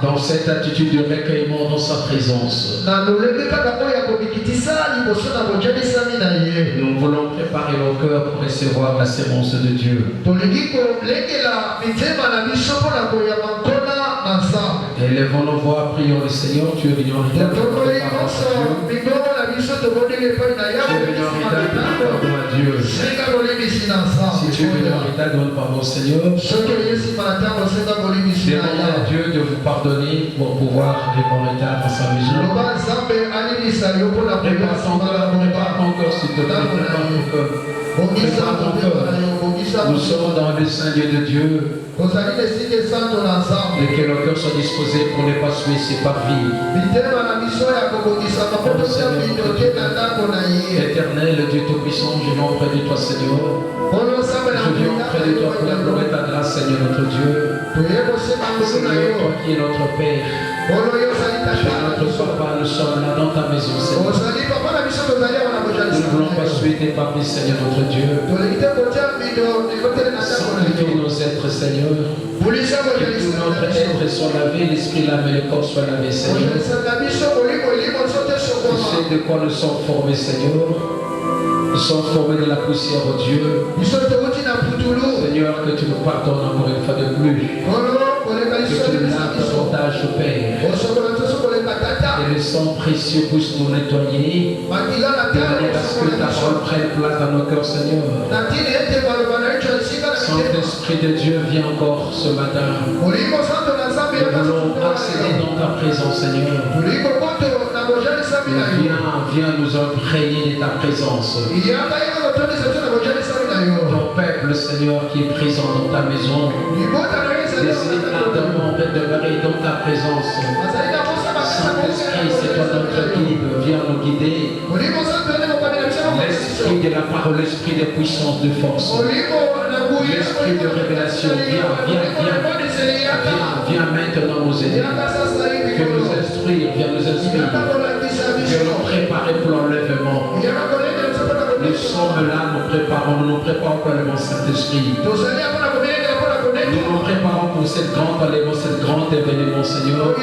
dans cette attitude de recueillement dans sa présence. Nous voulons préparer nos cœurs pour recevoir la sémence de Dieu. Élevons nos voix, prions le Seigneur. Tu es venu en retard. Tu es venu en retard, demande pardon à Dieu. Si tu es venu en retard, demande pardon au Seigneur. Demandez à Dieu de vous pardonner pour pouvoir arriver en retard dans sa maison. Prépare ton cœur, s'il te plaît. Prépare ton cœur. Nous sommes dans le Saint Dieu de Dieu. Et que nos cœurs soient disposés pour ne pas se laisser par vie. Éternel, Dieu Tout-Puissant, je viens auprès de toi, Seigneur. Je viens auprès de toi pour implorer ta grâce, Seigneur notre Dieu. Seigneur, toi qui es notre Père, tu es notre Papa, nous sommes là dans ta maison, Seigneur. Nous ne voulons pas souhaiter parmi, Seigneur notre Dieu. Sanctifie nos êtres, Seigneur. Que tout notre être soit lavé, l'esprit lavé, le corps soit lavé, Seigneur. Tu sais de quoi nous sommes formés, Seigneur. Nous sommes formés de la poussière, oh Dieu. Seigneur, que tu nous pardonnes encore une fois de plus. Que tu nous laves davantage, au Père. Et le sang précieux puisse nous nettoyer. De manière à ce que ta parole prenne place dans nos cœurs, Seigneur. Saint-Esprit de Dieu, viens encore ce matin. Nous voulons accéder dans ta présence, Seigneur. Viens nous imprégner de ta présence. Ton peuple, Seigneur, qui est présent dans ta maison, désire ardemment demeurer dans ta présence. Saint-Esprit, c'est toi notre guide, viens nous guider. L'esprit de la parole, l'esprit de puissance, de force. L'esprit de révélation, viens maintenant nous aider. Viens nous instruire, viens nous inspirer. Viens nous préparer pour l'enlèvement. Nous sommes là, nous préparons pour le Saint-Esprit. Nous nous préparons pour cette grande enlèvement, cette grande événement, Seigneur.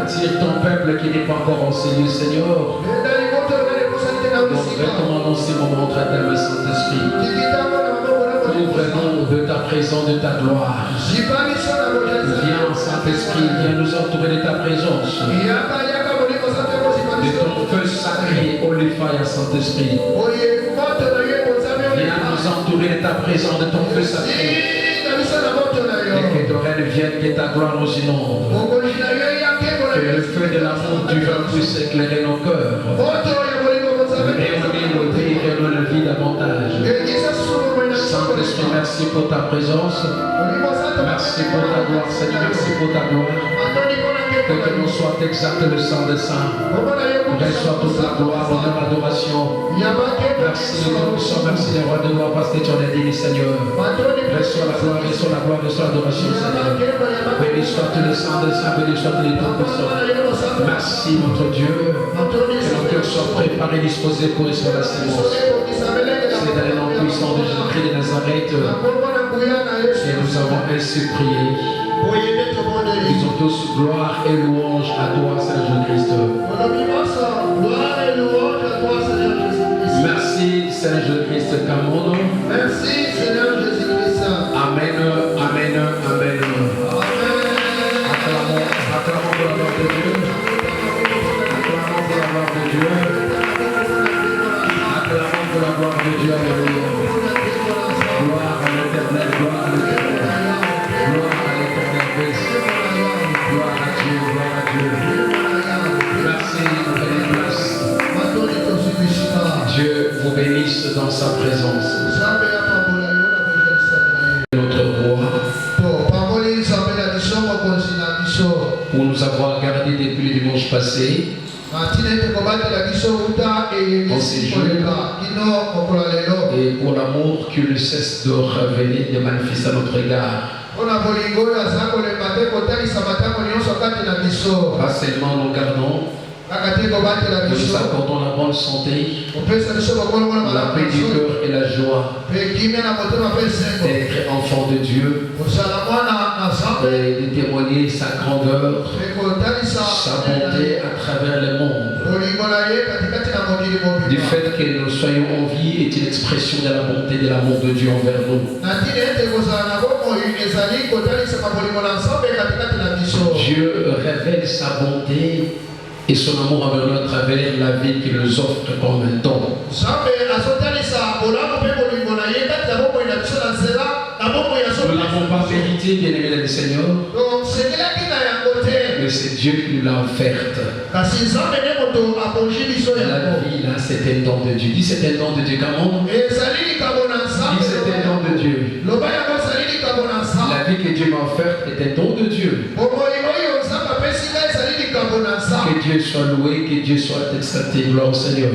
Tire ton peuple qui n'est pas encore enseigné, Seigneur. Nous recommandons ces moments entre tel Saint-Esprit. Ouvre-nous de ta présence, de ta gloire. Viens, Saint-Esprit, viens nous entourer de ta présence. De ton feu sacré, Olifaya, Saint-Esprit. Viens nous entourer de ta présence, de ton feu sacré. Et que ton règne vienne, que ta gloire nous inonde. Que le feu de l'amour du vin puisse éclairer nos cœurs. Réunir nos vies, réunir nos vies davantage. Saint-Esprit, merci pour ta présence. Merci pour ta gloire, Seigneur. Merci pour ta gloire. Que ton nom soit exact, le sang des saints. Reçois toute la gloire, l'honneur, l'adoration. Merci de tout, merci des rois de gloire, parce que tu en es digne, Seigneur. Reçois la gloire, reçois la gloire, reçois l'adoration, Seigneur. Béni soit le sang des saints, béni soit les tout-puissants. Merci, notre Dieu. Que nos cœurs soient préparés, disposés pour recevoir la sémence. C'est dans le nom puissant de Jésus-Christ de Nazareth. Et nous avons ainsi prié. Disons tous gloire et louange à toi, Seigneur Jésus-Christ. Merci, Seigneur Jésus-Christ, Camono. Merci, Seigneur Jésus-Christ. Amen, amen, amen. Acclamons pour la gloire de Dieu. Acclamons pour la gloire de Dieu. Acclamons pour la gloire de Dieu. Alléluia. Gloire à l'Éternel, gloire à l'Éternel. Gloire à l'Éternel. Gloire à Dieu, gloire à Dieu. Merci, vous prenez place. Dieu vous bénisse dans sa présence. Notre roi, pour nous avoir gardé depuis le dimanche passé, en ces jours, et pour l'amour qui ne cesse de revenir, de manifester à notre égard. Pas seulement nous gardons, que nous accordons la bonne santé, la paix du cœur et la joie d'être enfant de Dieu et de témoigner sa grandeur, sa bonté à travers le monde. Du fait que nous soyons en vie est une expression de la bonté et de l'amour de Dieu envers nous. Dieu révèle sa bonté et son amour envers nous à travers la vie qu'il nous offre comme un don. Nous n'avons pas mérité, bien aimé le Seigneur, mais c'est Dieu qui nous l'a offerte. La vie là, c'est un don de Dieu. Dis c'est un don de Dieu, comment? Dis c'est un don de Dieu. La vie que Dieu m'a offerte est un don de Dieu. Que Dieu soit loué, que Dieu soit exalté. Gloire au Seigneur.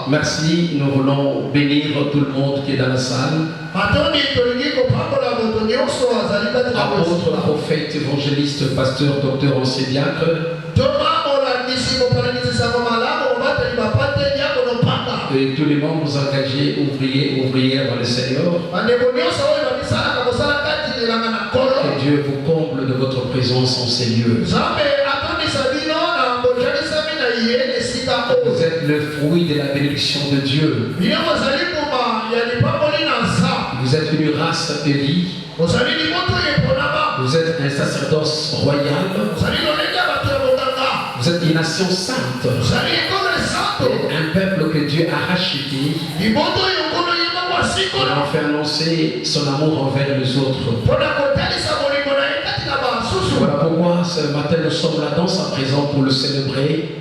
Merci, nous voulons bénir tout le monde qui est dans la salle. Apôtre, prophète, évangéliste, pasteur, docteur, ancien diacre. Et tous les membres engagés, ouvrières dans le Seigneur. Que Dieu vous comble de votre présence en ces lieux. Vous êtes le fruit de la bénédiction de Dieu. Vous êtes une race élie. Vous êtes un sacerdoce royal. Vous êtes une nation sainte. Un peuple que Dieu a racheté. Pour en faire annoncer son amour envers les autres. Voilà pourquoi ce matin nous sommes là dans sa présence pour le célébrer.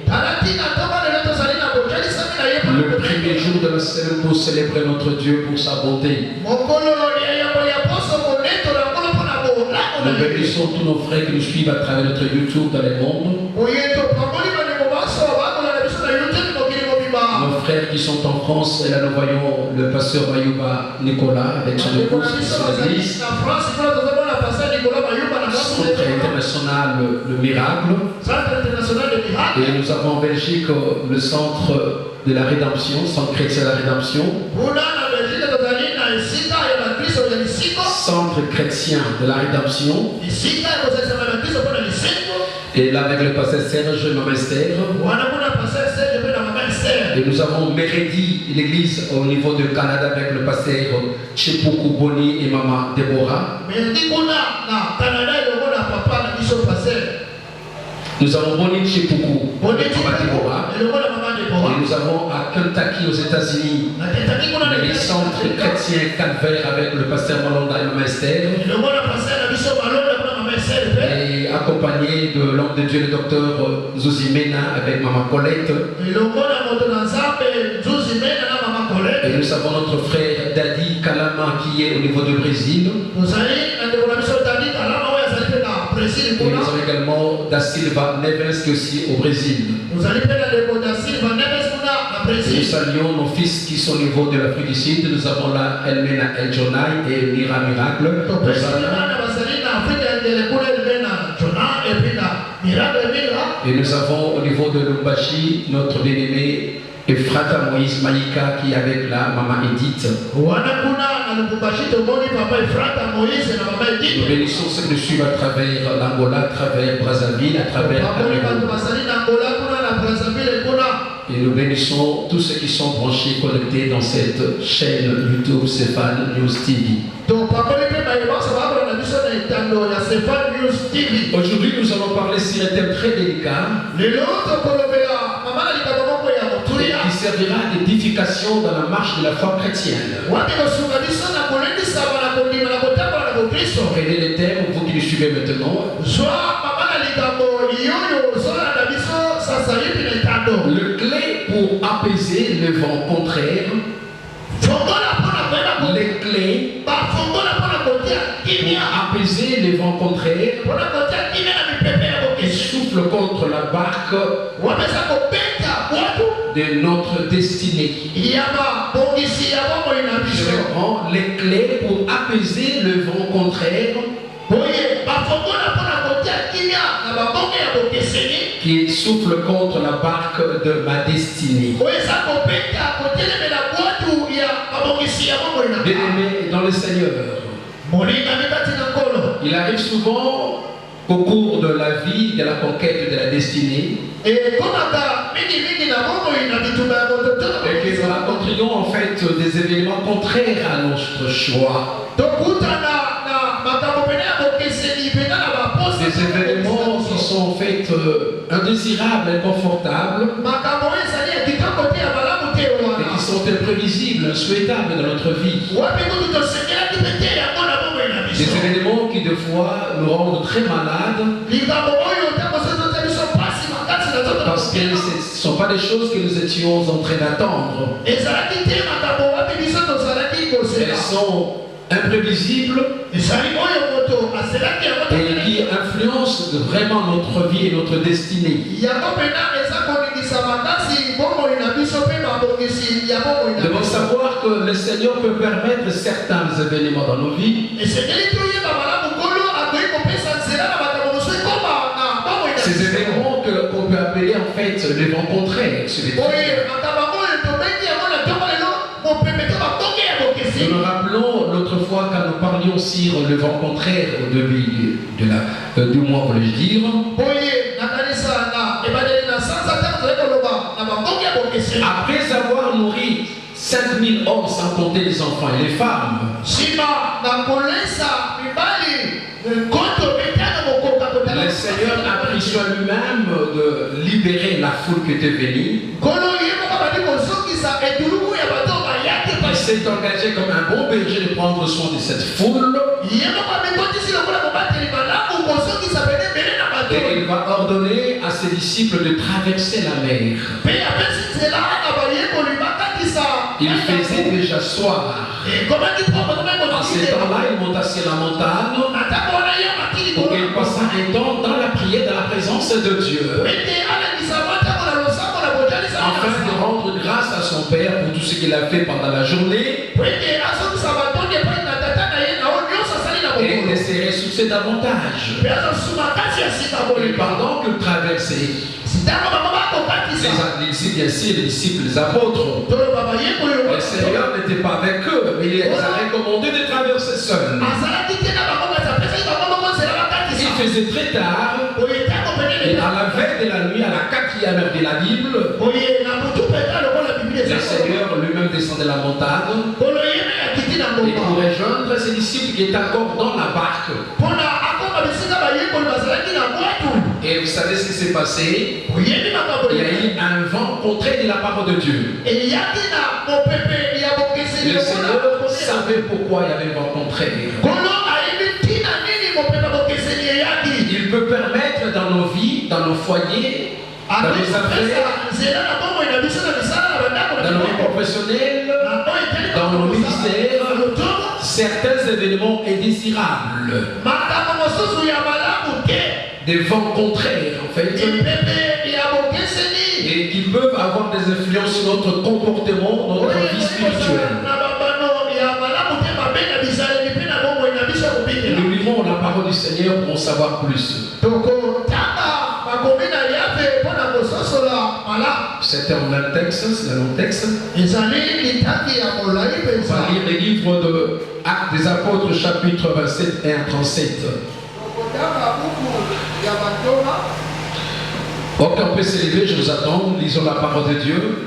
Le premier jour de la semaine pour célébrer notre Dieu pour sa bonté. Nous bénissons tous nos frères qui nous suivent à travers notre YouTube dans le monde. Nos frères qui sont en France, et là nous voyons le pasteur Mayuba Nicolas avec son épouse qui sont à l'église. Centre international le Miracle. Et nous avons en Belgique le centre de la rédemption, centre chrétien de la rédemption. Centre chrétien de la rédemption. Et là avec le pasteur Serge Mamester. Et nous avons Méridi, l'église au niveau du Canada avec le pasteur Chepuku Boni et maman Deborah. Nous avons Boni Chepuku, maman Deborah. Et nous avons à Kentucky aux États-Unis le centre chrétien Calvaire avec le pasteur Malonda et maman Esther. Et accompagné de l'homme de Dieu, le docteur Zuzimena avec maman Colette. Et nous avons notre frère Dadi Kalama qui est au niveau du Brésil. Et nous avons également Da Silva Neves qui est aussi au Brésil. Nous saluons nos fils qui sont au niveau de l'Afrique du Sud. Nous avons là Elmena Eljonai et Mira Miracle. Et nous avons au niveau de Lumbashi notre bien-aimé Efrata Moïse Maïka qui est avec la maman Edith. Nous bénissons ceux qui nous suivent à travers l'Angola, à travers Brazzaville, à travers Cameroun. Et nous bénissons tous ceux qui sont branchés, connectés dans cette chaîne YouTube Stéphane News TV. Aujourd'hui, nous allons parler sur un thème très délicat qui servira d'édification dans la marche de la foi chrétienne. Prenez le thème, vous qui le suivez maintenant. Le clé pour apaiser le vent contraire. Les clés pour apaiser les vents contraires qui soufflent contre la barque de notre destinée. Je reprends les clés pour apaiser le vent contraire qui souffle contre la barque de ma destinée. Bien-aimé dans le Seigneur, il arrive souvent qu'au cours de la vie, de la conquête de la destinée, et que nous rencontrions en fait des événements contraires à notre choix. Des événements qui sont en fait indésirables, inconfortables, et qui sont imprévisibles, insouhaitables dans notre vie. Des événements qui des fois nous rendent très malades, parce que ce ne sont pas des choses que nous étions en train d'attendre. Elles sont imprévisibles et qui influencent vraiment notre vie et notre destinée. Nous devons savoir que le Seigneur peut permettre certains événements dans nos vies. Ces événements qu'on peut appeler en fait les vents contraires. Nous nous rappelons l'autre fois quand nous parlions sur le vent contraire au début du mois, pour le dire. Après avoir nourri 5000 hommes sans compter les enfants et les femmes, le Seigneur a pris soin lui-même de libérer la foule qui était venue. Il s'est engagé comme un bon berger de prendre soin de cette foule. Et il va ordonner à ses disciples de traverser la mer. Il faisait déjà soir. En ces temps-là, il monta sur la montagne pour qu'il passa un temps dans la prière, dans la présence de Dieu, afin de rendre grâce à son Père pour tout ce qu'il a fait pendant la journée et de se ressourcer davantage. Et pendant qu'il traversait, les disciples, les apôtres, le Seigneur n'était pas avec eux, mais il les a recommandé de traverser seuls. Il faisait très tard, et à la veille de la nuit, à la 4e heure de la Bible, le Seigneur lui-même descendait la montagne et pour rejoindre ses disciples qui étaient encore dans la barque. Et vous savez ce qui s'est passé? Il y a eu un vent contraire de la parole de Dieu. Le Seigneur savait pourquoi il y avait un vent contraire. Il peut permettre dans nos vies, dans nos foyers, dans nos affaires, dans nos vies professionnelles, dans nos ministères, certains événements indésirables, des vents contraires en fait, et qui peuvent avoir des influences sur notre comportement, notre vie spirituelle. Nous lisons la parole du Seigneur pour en savoir plus. C'était en même texte, c'est le même texte. On va lire les livres de Actes des Apôtres, chapitre 27 et 37. Ok, on peut s'élever, je vous attends. Lisons la parole de Dieu.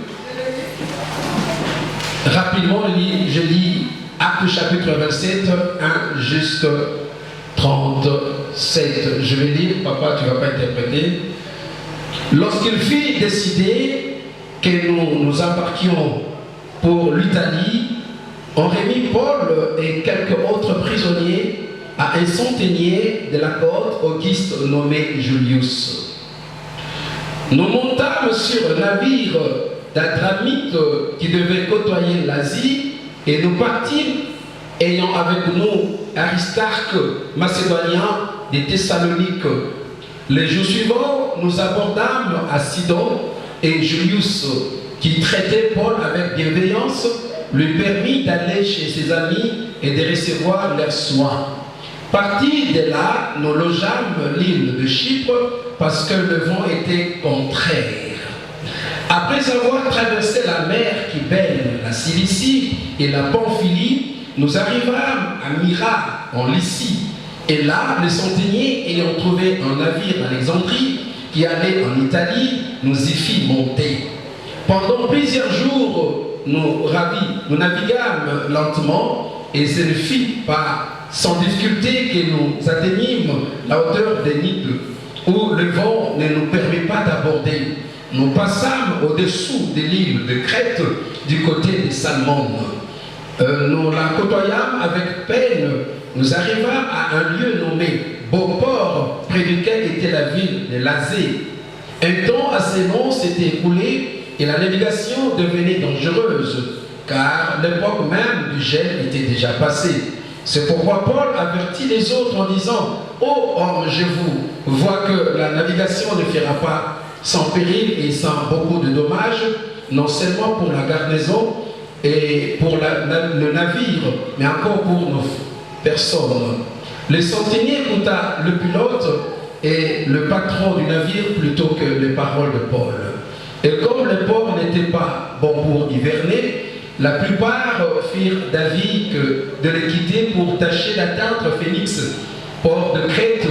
Rapidement, je lis Actes chapitre 27, 1 jusqu'à 37. Je vais lire, papa, tu ne vas pas interpréter. Lorsqu'il fut décidé que nous embarquions pour l'Italie, on remit Paul et quelques autres prisonniers à un centenier de la côte, Auguste nommé Julius. Nous montâmes sur un navire d'Adramite qui devait côtoyer l'Asie et nous partîmes ayant avec nous Aristarque, macédonien des Thessaloniques. Les jours suivants, nous abordâmes à Sidon et Julius, qui traitait Paul avec bienveillance, lui permit d'aller chez ses amis et de recevoir leurs soins. Partis de là, nous logeâmes l'île de Chypre parce que le vent était contraire. Après avoir traversé la mer qui baigne la Cilicie et la Pamphylie, nous arrivâmes à Myra, en Lycie. Et là, les centeniers, ayant trouvé un navire à Alexandrie qui allait en Italie, nous y fit monter. Pendant plusieurs jours, nous naviguâmes lentement, et ce ne fut pas sans difficulté que nous atteignîmes la hauteur des Nides, où le vent ne nous permet pas d'aborder. Nous passâmes au-dessous de l'île de Crète, du côté des Salmones. Nous la côtoyâmes avec peine. Nous arrivâmes à un lieu nommé Beauport, près duquel était la ville de Lazée. Un temps assez long s'était écoulé et la navigation devenait dangereuse, car l'époque même du gel était déjà passée. C'est pourquoi Paul avertit les autres en disant « Ô hommes, je vous vois que la navigation ne fera pas sans péril et sans beaucoup de dommages, non seulement pour la garnison et pour le navire, mais encore pour nos personnes. » Le centenier écouta le pilote et le patron du navire plutôt que les paroles de Paul. Et comme les ports n'étaient pas bons pour hiverner, la plupart firent d'avis de les quitter pour tâcher d'atteindre Phénix, port de Crète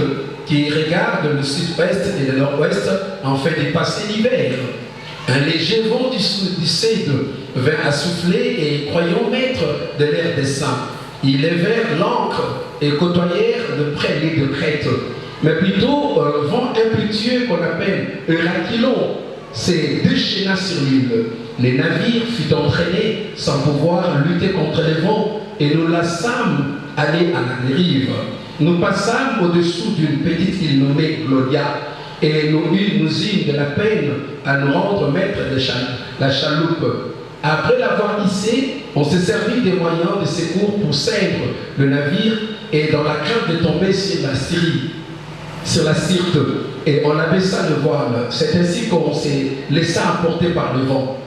qui regarde le sud-ouest et le nord-ouest en fait de passer l'hiver. Un léger vent du sud vint à souffler et croyant mettre de l'air des saints, ils levèrent l'ancre et côtoyèrent de près l'île de Crète. Mais plutôt un vent impétueux qu'on appelle Eurachylon s'est déchaîna sur l'île. Les navires furent entraînés sans pouvoir lutter contre les vents et nous laissâmes aller à la dérive. Nous passâmes au-dessous d'une petite île nommée Gloria et nous eûmes de la peine à nous rendre maîtres de la chaloupe. Après l'avoir hissé, on s'est servi des moyens de secours pour ceindre le navire et dans la crainte de tomber sur la Syrte, et on abaissa le voile. C'est ainsi qu'on s'est laissé emporter par le vent.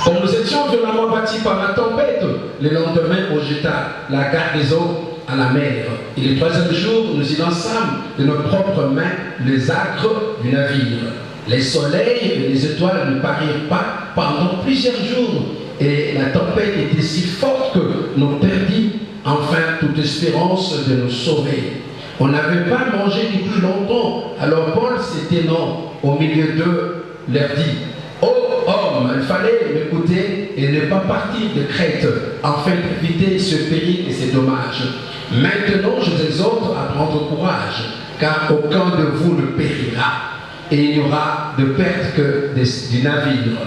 Comme nous étions violemment battus par la tempête, le lendemain on jeta la garnison à la mer. Et le troisième jour, nous y lançâmes de nos propres mains les acres du navire. Les soleils et les étoiles ne parirent pas pendant plusieurs jours, et la tempête était si forte que nous perdîmes enfin toute espérance de nous sauver. On n'avait pas mangé depuis longtemps, alors Paul s'éteignant au milieu d'eux, leur dit « Ô hommes, il fallait m'écouter et ne pas partir de Crète, afin d'éviter ce péril et ces dommages. Maintenant, je vous exhorte à prendre courage, car aucun de vous ne périra, et il n'y aura de perte que du navire.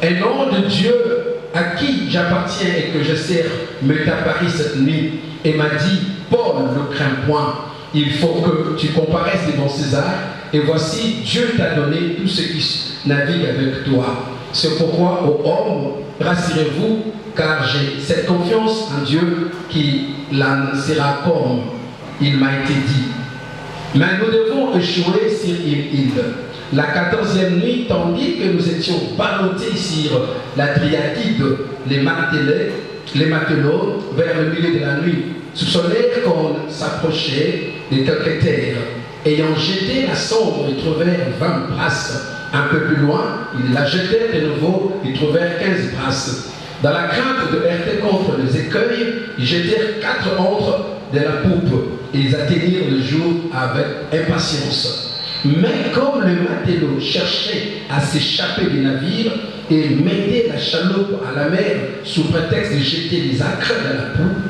Un homme de Dieu à qui j'appartiens et que je sers m'est apparu cette nuit et m'a dit « Paul, ne crains point, il faut que tu comparaisses devant César, et voici, Dieu t'a donné tout ce qui navigue avec toi. C'est pourquoi, ô hommes, rassurez-vous, car j'ai cette confiance en Dieu qui l'annoncera comme il m'a été dit. Mais nous devons échouer sur une île. La 14e nuit, tandis que nous étions ballottés sur la Triatide, les matelots, vers le milieu de la nuit, soupçonnèrent qu'on s'approchait de quelque terre. Ayant jeté la sonde, ils trouvèrent 20 brasses. Un peu plus loin, ils la jetèrent de nouveau, ils trouvèrent 15 brasses. Dans la crainte de heurter contre les écueils, ils jetèrent 4 ancres de la poupe et ils atteignirent le jour avec impatience. Mais comme le matelot cherchait à s'échapper du navire et mettait la chaloupe à la mer sous prétexte de jeter les acres de la poupe,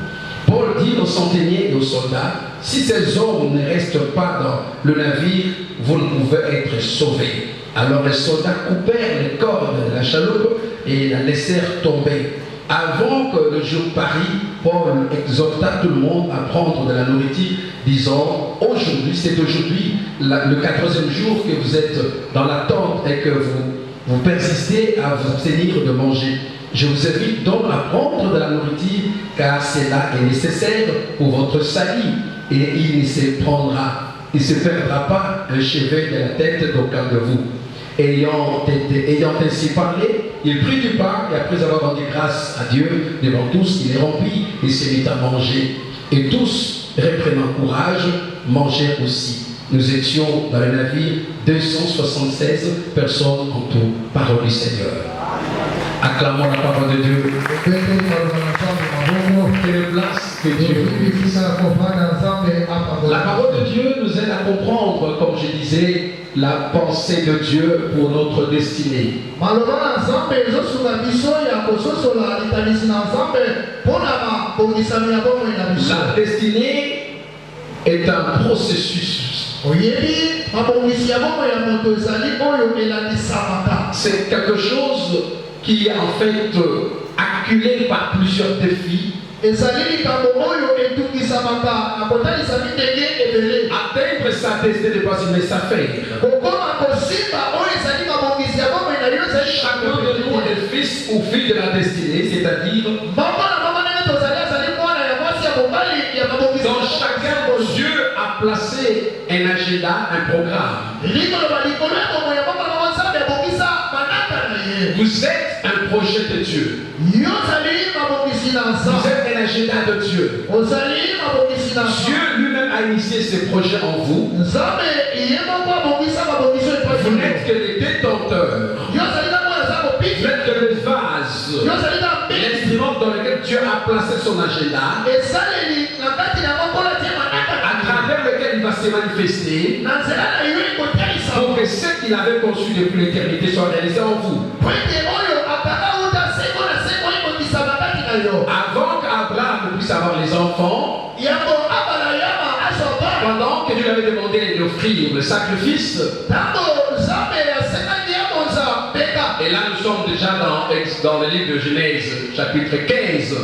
Paul dit aux centeniers et aux soldats, « Si ces hommes ne restent pas dans le navire, vous ne pouvez être sauvés. » Alors les soldats coupèrent les cordes de la chaloupe et la laissèrent tomber. Avant que le jour parût, Paul exhorta tout le monde à prendre de la nourriture, disant, aujourd'hui, c'est aujourd'hui le 14e jour que vous êtes dans la tente et que vous persistez à vous abstenir de manger. Je vous invite donc à prendre de la nourriture, car cela est nécessaire pour votre salut, et il ne se perdra pas un cheveu de la tête d'aucun de vous. Ayant ainsi parlé, il prit du pain et après avoir rendu grâce à Dieu devant tous, il les remplit et se mit à manger. Et tous reprenant courage, mangèrent aussi. Nous étions dans le navire 276 personnes en tout. Parole du Seigneur. Acclamons la parole de Dieu. Quelle place que Dieu. La parole de Dieu nous aide à comprendre, comme je disais, la pensée de Dieu pour notre destinée. La destinée est un processus. C'est quelque chose qui est en fait acculé par plusieurs défis. Atteindre sa destinée n'est pas une mince affaire. Chacun de nous est fils ou fille de la destinée, c'est-à-dire dans chacun, Dieu a placé un agenda, un programme. Vous êtes un projet de Dieu. Vous êtes un agenda de Dieu. Dieu lui-même a initié ses projets en vous. Vous n'êtes que les détenteurs. Vous êtes que le vase, l'instrument dans lequel Dieu a placé son agenda, à travers lequel il va se manifester, pour que ce qu'il avait conçu depuis l'éternité soit réalisé en vous. Avant qu'Abraham puisse avoir les enfants, pendant que Dieu lui avait demandé d'offrir le sacrifice, et là nous sommes déjà dans le livre de Genèse, chapitre 15.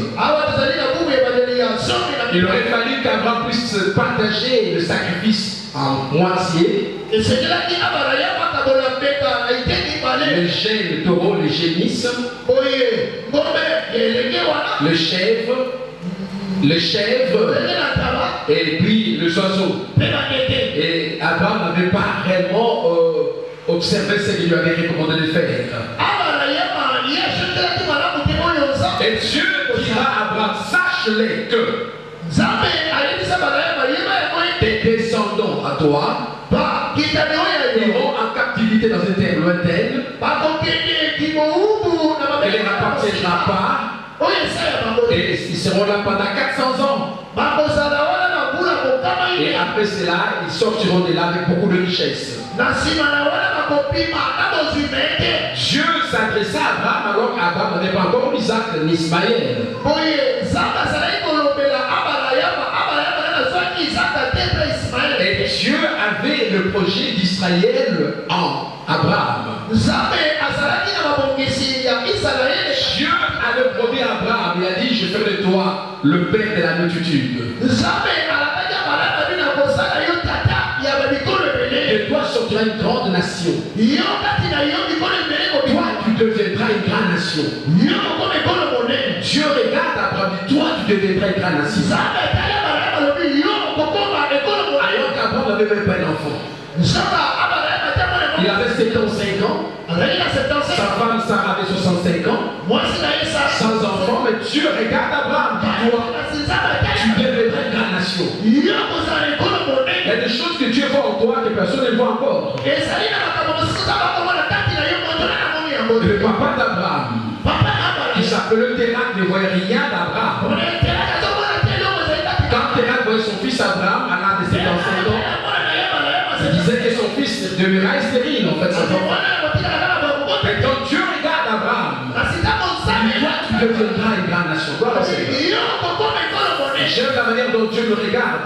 Il aurait fallu qu'Abraham puisse partager le sacrifice en moitié. Le chêne, le taureau, le génisse, le chèvre, et puis le oiseau. Et Abraham n'avait pas réellement observé ce qu'il lui avait recommandé de faire. Et Dieu dira à Abraham, sache-les que tes descendants à toi iront en captivité dans une terre lointaine. Elle ne appartiendra pas. Et ils seront là pendant 400 ans. Et après cela, ils sortiront de là avec beaucoup de richesses. Dieu s'adressa à Abraham alors qu'Abraham n'avait pas encore Isaac ni Ismaël. Et Dieu avait le projet d'Israël en Abraham. Dieu avait promis à Abraham, il a dit, je ferai de toi le père de la multitude. De toi sortira une grande nation. Toi, tu deviendras une grande nation. Dieu regarde Abraham, toi, tu deviendras une grande nation. Alors qu'Abraham n'avait même pas un enfant. Il avait 75 ans. Sa femme Sarah avait 65 ans. Sans enfant, mais Dieu regarde Abraham, dis-toi, tu deviendras une grande nation. Il y a des choses que Dieu voit en toi que personne ne voit encore. Le papa d'Abraham, qui s'appelait Térak, ne voyait rien d'Abraham. Quand Térak voyait son fils Abraham, à l'âge de 75 ans, il disait que son fils demeura stérile en fait. Mais quand Dieu regarde Abraham, toi tu deviendras une grande nation. J'aime la manière dont Dieu me regarde.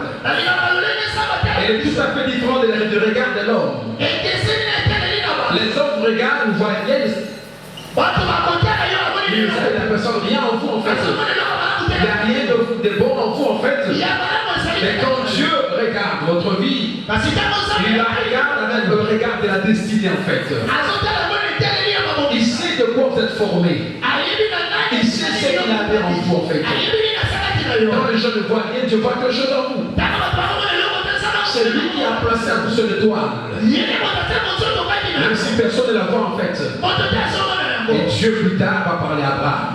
Elle est tout à fait différente du regard de l'homme. Les hommes regardent, ne voient rien. La personne, rien en vous en fait. Il n'y a rien de bon en vous en fait. Mais quand Dieu regarde votre vie, il la regarde avec le regard de la destinée en fait. Il sait de quoi vous êtes formé. Il sait ce qu'il a en vous en fait. Quand les gens ne voient rien, Dieu voit quelque chose en vous. C'est lui qui a placé un pouce d'étoile. Même si personne ne la voit en fait. Et Dieu plus tard va parler à Abraham.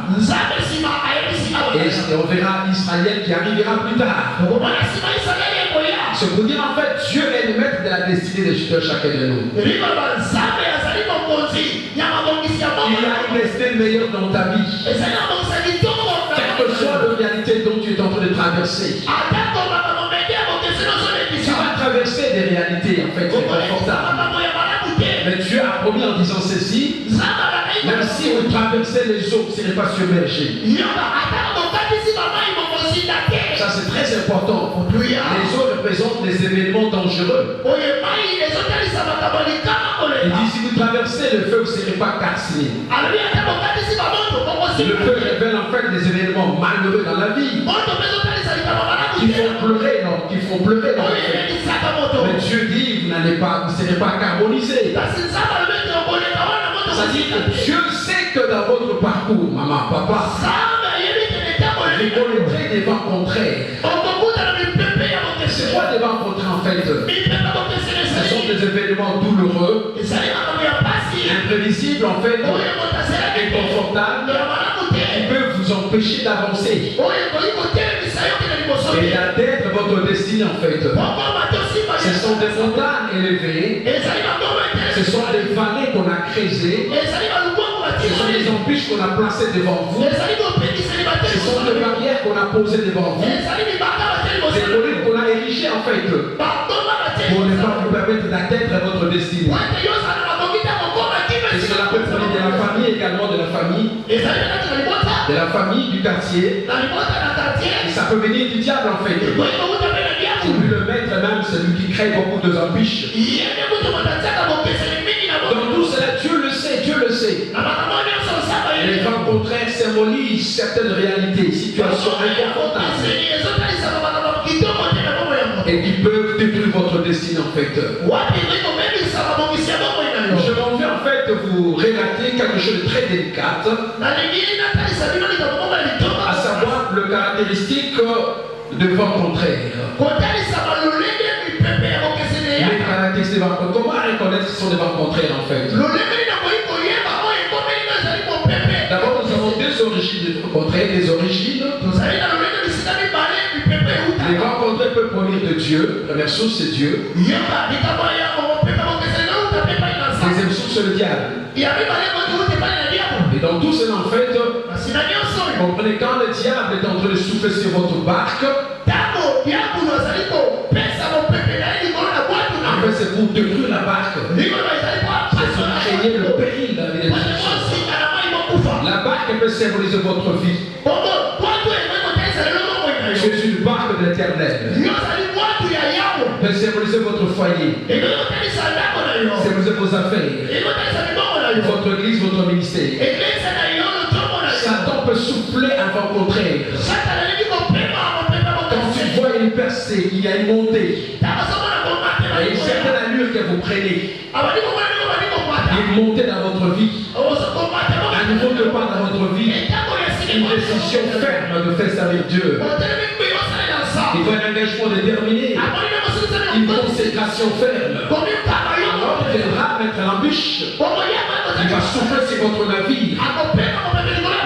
Et on verra Israël qui arrivera plus tard. C'est pour dire en fait, Dieu est le maître de la destinée de chacun de nous. Il y a une destinée meilleure dans ta vie. Quelle que soit la réalité dont tu es en train de traverser. Tu vas traverser des réalités en fait inconfortables. Mais Dieu a promis en disant ceci, même si vous traversez les eaux, ce n'est pas submergé. Ça c'est très important. Les eaux représentent des événements dangereux. Il dit si vous traversez le feu, vous ne serez pas calciné. Le feu révèle en fait des événements malheureux dans la vie. Qui font pleurer, non, qui font pleurer dans le feu. Mais Dieu dit, vous n'allez pas, vous ne serez pas carbonisé. Ça dit que Dieu sait que dans votre parcours, maman, papa, vous connaîtrez des vents contraires. C'est quoi des vents contraires en fait? Ce sont des événements douloureux, imprévisibles en fait, inconfortables, qui peuvent vous empêcher d'avancer et d'atteindre votre destinée en fait. Ce sont des montagnes élevées, ce sont des vallées qu'on a creusées, ce sont des embûches qu'on a placées devant vous, ce sont des barrières qu'on a posées devant vous, des collines qu'on a érigées en fait pour ne pas vous permettre d'atteindre votre destinée. Et cela peut venir de la famille également, de la famille, du quartier. Et ça peut venir du diable en fait. C'est lui le maître même, c'est lui qui crée beaucoup de embûches. Dans tout cela, Dieu le sait, Dieu le sait. Les vents contraires symbolisent certaines réalités, situations inconfortables. Et qui peuvent détruire votre destinée en fait. Je m'en vais en fait vous relater quelque chose de très délicat, à savoir le caractéristique de vent contraire. Les caractéristiques de vent contraire, comment reconnaître que ce sont des vents contraires en fait? D'abord nous avons deux origines de vent contraire, des origines. Les vents contraires peuvent provenir de Dieu, la première source c'est Dieu. Deuxième source c'est le diable. Et dans tout cela en fait, comprenez quand le diable est en train de souffler sur votre barque, en fait c'est pour détruire la barque. C'est pour créer le péril dans les choses. La barque peut symboliser votre vie. C'est une barque de l'éternel. Peut symboliser votre foyer. Symboliser vos affaires. Votre église, votre ministère. Satan peut souffler un vent contraire. Quand tu vois une percée, il y a une montée. Il y a une certaine allure que vous prenez. Une montée dans votre vie. Un nouveau départ dans votre vie. Une décision ferme de faire servir Dieu. Il faut un engagement déterminé. Une consécration ferme. Alors il viendra mettre l'embûche. Il va souffler sur votre navire.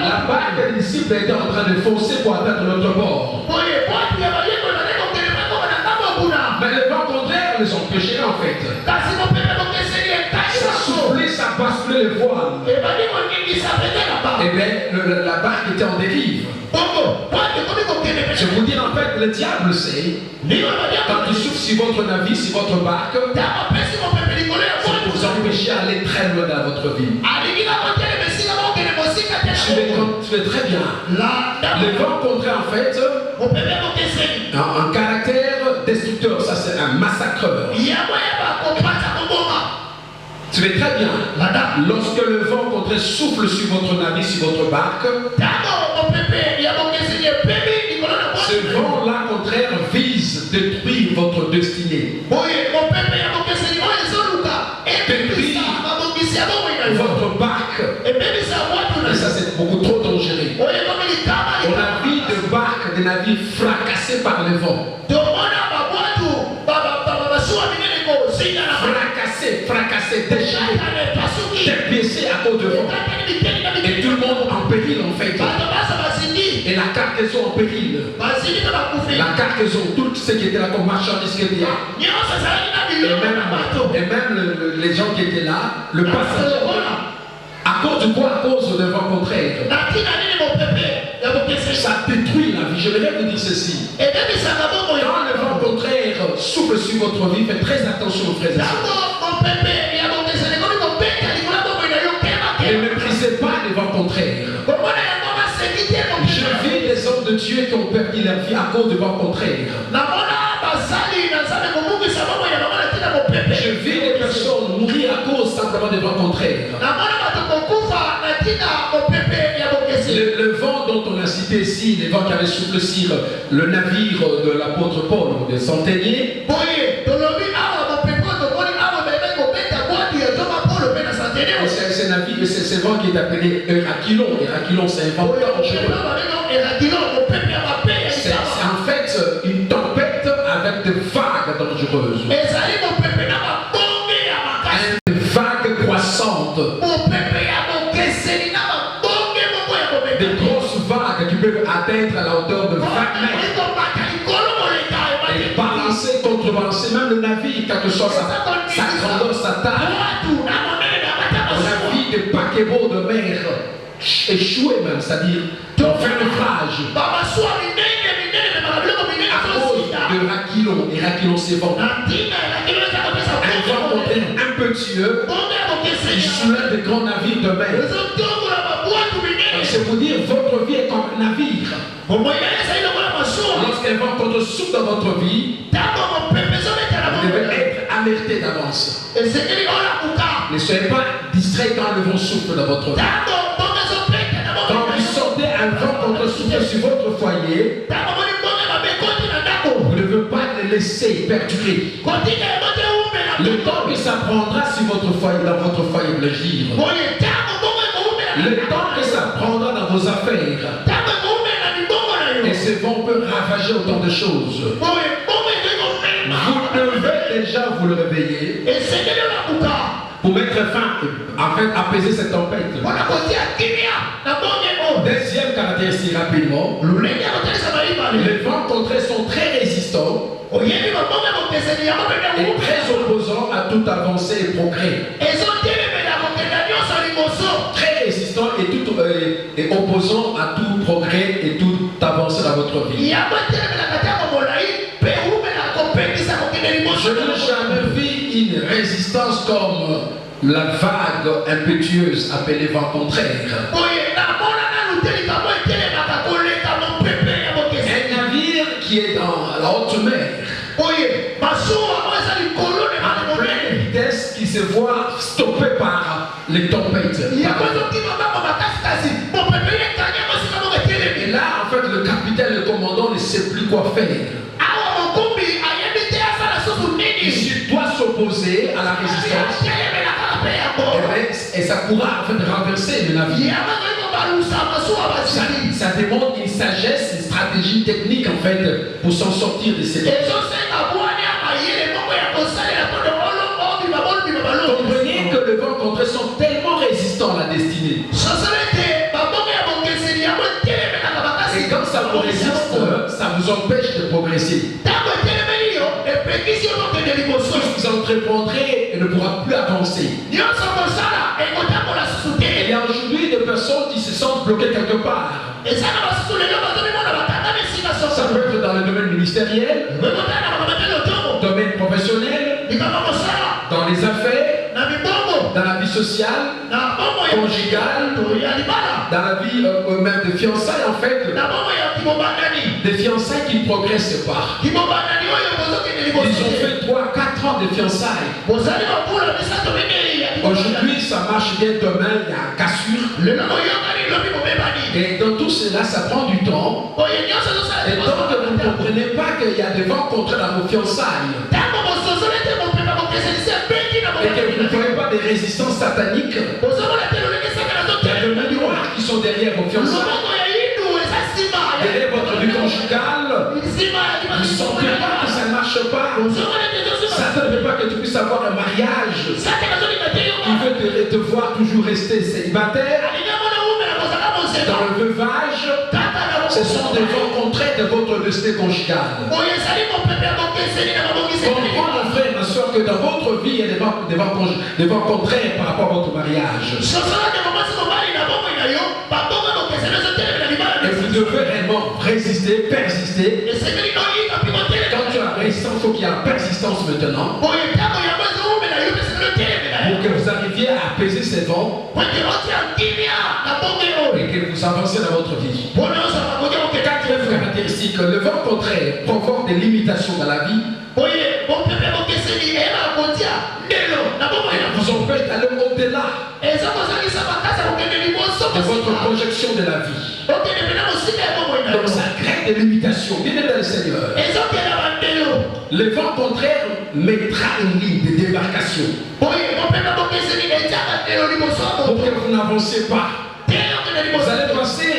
La barque des disciples était en train de foncer pour atteindre notre bord. Mais le vent contraire les empêchait en fait. Ça soufflait, ça basculait le voile. Et bien la barque était en dérive. Je vous dis en fait, le diable sait, quand il souffle sur votre navire, sur votre barque, c'est pour vous empêcher d'aller très loin dans votre vie. Tu fais très bien. Le vent contraire en fait, un caractère destructeur, ça c'est un massacreur. Tu fais très bien. Lorsque le vent contraire souffle sur votre navire, sur votre barque, ce vent-là contraire vise détruire votre destinée. Détruire votre barque. Et ça c'est beaucoup trop dangereux. On a vu de barques, des navires fracassés par le vent. Fracassés, déchirés, dépiécés à cause de vent. Et tout le monde en péril en fait. Et la cargaison en péril. La cargaison, tout ce qui était là comme marchandises qui était là. Et même les gens qui étaient là, le passage. À cause de quoi? À cause de vent contraire. Ça détruit la vie. Je vais vous dire ceci. Quand le vent contraire souffle sur votre vie, faites très attention, frères et sœurs. Ne méprisez pas les vents contraires. Je vis des hommes de Dieu qui ont perdu leur vie à cause de vents contraires. Je vis des personnes mourir à cause simplement des vents contraires. Le vent dont on a cité ici, les vents qui avaient soufflé sur le navire de l'apôtre Paul, des centeniers. C'est un navire, c'est ce vent qui est appelé Hérakilon. Hérakilon, c'est un vent dangereux. C'est en fait une tempête avec des vagues dangereuses. Une vague croissante. Des grosses vagues qui peuvent atteindre à la hauteur de 20 mètres. Et balancer, contrebalancer même le navire, quelle que soit sa grandeur, sa taille. On a vu des paquebots de mer échoués même, c'est-à-dire en fin de naufrage. À cause de Hérakilon. Hérakilon, c'est vent. Un vent contraire impétueux qui soulève des grands navires de mer. C'est pour dire votre vie est comme un navire. Lorsqu'un vent contre souffle dans votre vie, vous devez être alerté d'avance. Ne soyez pas distrait quand le vent souffle dans votre vie. Quand vous sentez un vent contre souffle sur votre foyer, vous ne devez pas le laisser perdurer. Le temps que ça prendra sur votre foyer, dans votre foyer de vivre. Le temps que ça prendra dans vos affaires. Et ce vent peut ravager autant de choses. Vous devez déjà vous le réveiller pour mettre fin, en fait, apaiser cette tempête. Deuxième caractéristique rapidement, les vents contraires sont très résistants et très opposants à toute avancée et progrès. Très résistant et opposant à tout progrès et toute avancée dans votre vie. Je n'ai jamais vu une résistance comme la vague impétueuse appelée vent contraire. Un navire qui est dans la haute mer, à pleine vitesse, qui se voit stoppé par les tempêtes. Et là, en fait, le capitaine, le commandant ne sait plus quoi faire. Il doit s'opposer à la résistance. Et ça pourra en fait renverser le navire. Ça demande une sagesse, une stratégie technique en fait pour s'en sortir de ces situations. Comprenez que le vent contraire sont tellement résistants à la destinée. Et quand ça vous résiste, ça vous empêche de progresser. Ce que vous entreprendrez ne pourra plus avancer. Il y a aujourd'hui des personnes qui se sentent bloquées quelque part. Ça peut être dans le domaine ministériel, domaine professionnel, dans les affaires, dans la vie sociale, conjugale, dans la vie même de fiançailles en fait. Des fiançailles qui ne progressent pas. Ils ont fait 3-4 ans de fiançailles. Aujourd'hui ça marche bien, demain il y a cassure. Et dans tout cela ça prend du temps. Et donc vous ne comprenez pas qu'il y a des vents contraires dans vos fiançailles. Et que vous ne voyez pas des résistances sataniques. Il y a des miroirs qui sont derrière vos fiançailles. Derrière votre vie conjugale, vous ne sentez pas que ça ne marche pas. Satan ne veut pas que tu puisses avoir un mariage. Il veut te voir toujours rester célibataire. Dans le vœu veuvage, ce sont des vents contraires de votre destin conjugal. Comprends, mon frère, ma soeur, que dans votre vie, il y a des vents contraires par rapport à votre mariage. Et vous devez réellement résister, persister. Quand tu as résistance, il faut qu'il y ait la persistance maintenant. Pour que vous arriviez à apaiser ces vents et que vous avancez dans votre vie. Quatrième caractéristique, le vent contraire provoque des limitations dans la vie. Vous empêche d'aller au-delà de votre projection de la vie. Donc ça crée des limitations. Bien aimé le Seigneur. Le vent contraire mettra une ligne de débarcation pour que vous n'avanciez pas. Vous allez passer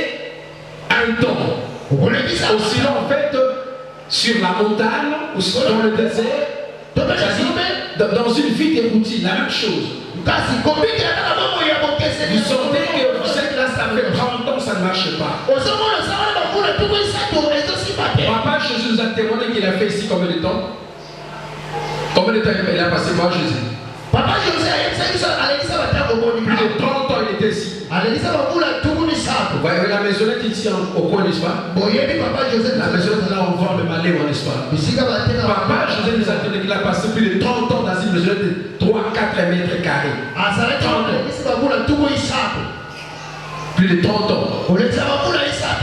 un temps aussi long en fait sur la montagne ou dans le désert, dans une vie de routine, la même chose. Vous sentez que vous êtes là, ça fait 30 ans, ça ne marche pas. Papa Jésus nous a témoigné qu'il a fait ici combien de temps? Combien de temps il a passé par Jésus? Papa Jésus a plus de 30 ans il était ici. Vous voyez la maisonnette ici au coin, n'est-ce pas? La maisonnette là on vend le malais, n'est-ce pas? Papa Jésus nous a dit qu'il a passé plus de 30 ans dans une maisonnette de 3-4 mètres carrés. Plus de 30 ans.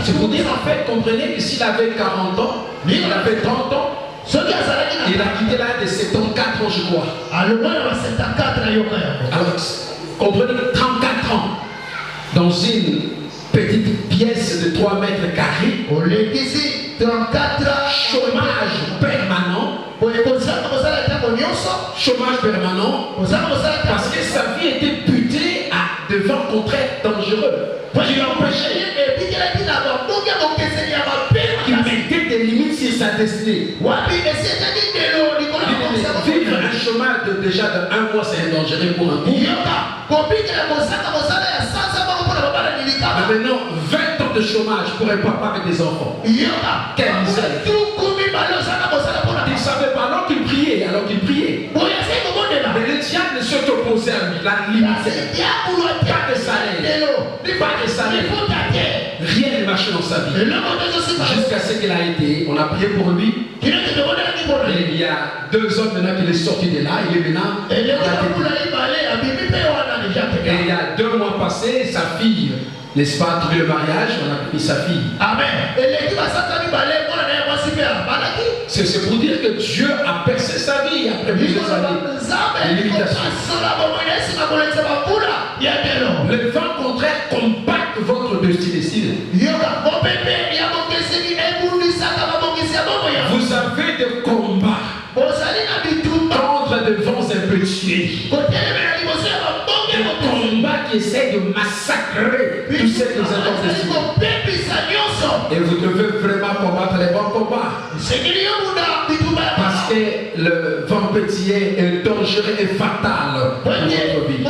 C'est pour dire en fait, comprenez que s'il avait 40 ans, il avait 30 ans, il a quitté l'âge de 74 ans, je crois. Alors, comprenez, 34 ans dans une petite pièce de 3 mètres carrés, chômage permanent, parce que sa vie était butée à de vents contraires dangereux. Il empêchait, il mettait des limites sur sa destinée. Vivre un chômage déjà de 1 mois, c'est dangereux pour un couple. Mais maintenant, 20 ans de chômage pour un papa avec des enfants. Quelle misère. Il ne savait pas alors qu'il priait, Mais le diable s'est opposé à lui, la limite. Pas de salaire. Rien ne marchait dans sa vie. Jusqu'à ce qu'il a été, on a prié pour lui. Et il y a 2 hommes maintenant qu'il est sorti de là. Il est maintenant. Et il y a 2 mois passés, sa fille, n'est-ce pas, a trouvé le mariage, on a pris sa fille. Amen. C'est pour dire que Dieu a percé sa vie après plusieurs années. Le vent contraire compacte votre destinée. Vous avez des combats contre des vents impétueux. Des combats qui essaient de massacrer tous ceux qui ont destinés. Et vous devez vraiment combattre les bons combats. Parce que le vent pétillant est dangereux et fatal pour votre vie.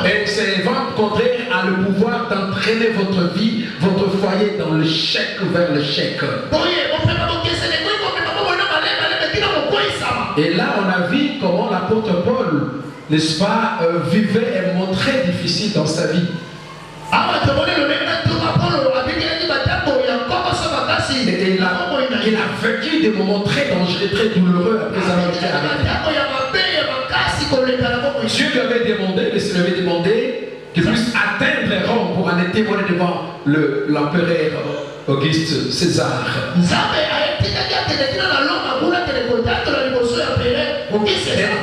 Et ces vents contraires a le pouvoir d'entraîner votre vie, votre foyer dans l'échec vers l'échec. Et là, on a vu comment l'apôtre Paul, n'est-ce pas, vivait un moment très difficile dans sa vie. Et il a vécu des moments très dangereux, très douloureux après avoir été avec lui. Dieu lui avait demandé, mais s'il lui avait demandé qu'il puisse atteindre Rome pour aller témoigner devant l'empereur Auguste César.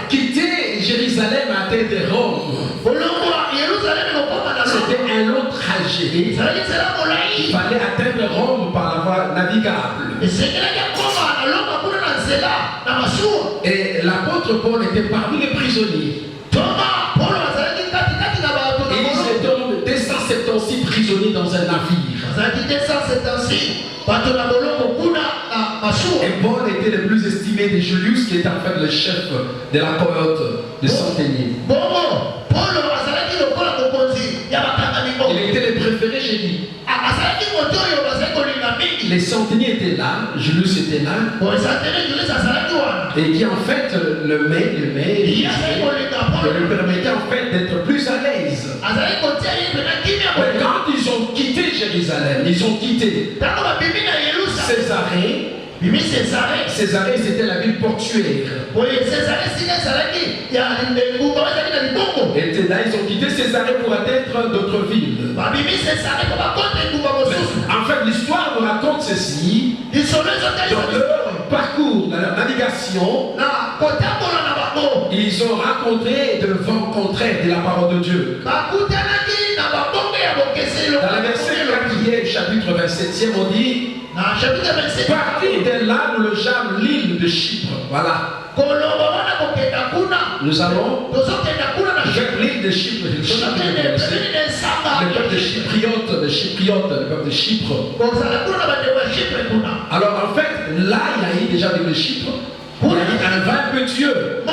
Quitter Jérusalem à atteindre Rome. C'était un long trajet. Il fallait atteindre Rome par la voie navigable. Et l'apôtre Paul était parmi les prisonniers. Et ils étaient 276 prisonniers dans un navire. Et Paul était le plus estimé de Julius, qui était en fait le chef de la cohorte des centeniers. Les centeniers étaient là, Julius était là, et qui en fait le met, lui permettait en fait d'être plus à l'aise. Mais quand ils ont quitté Jérusalem, ils ont quitté Césarée, c'était la ville portuaire. Et là, ils ont quitté Césarée pour atteindre d'autres villes. En fait, l'histoire nous raconte ceci. Dans leur parcours, dans leur navigation, ils ont rencontré de vents contraires de la parole de Dieu. Dans le verset 4e, chapitre 27e, on dit: partir de là, nous le jammes l'île de Chypre. Voilà. Nous allons vers l'île de Chypre. Le peuple de Chypriote, le peuple de Chypre. Alors en fait, là, il y a eu déjà l'île de Chypre. Il y a eu un vin impétueux.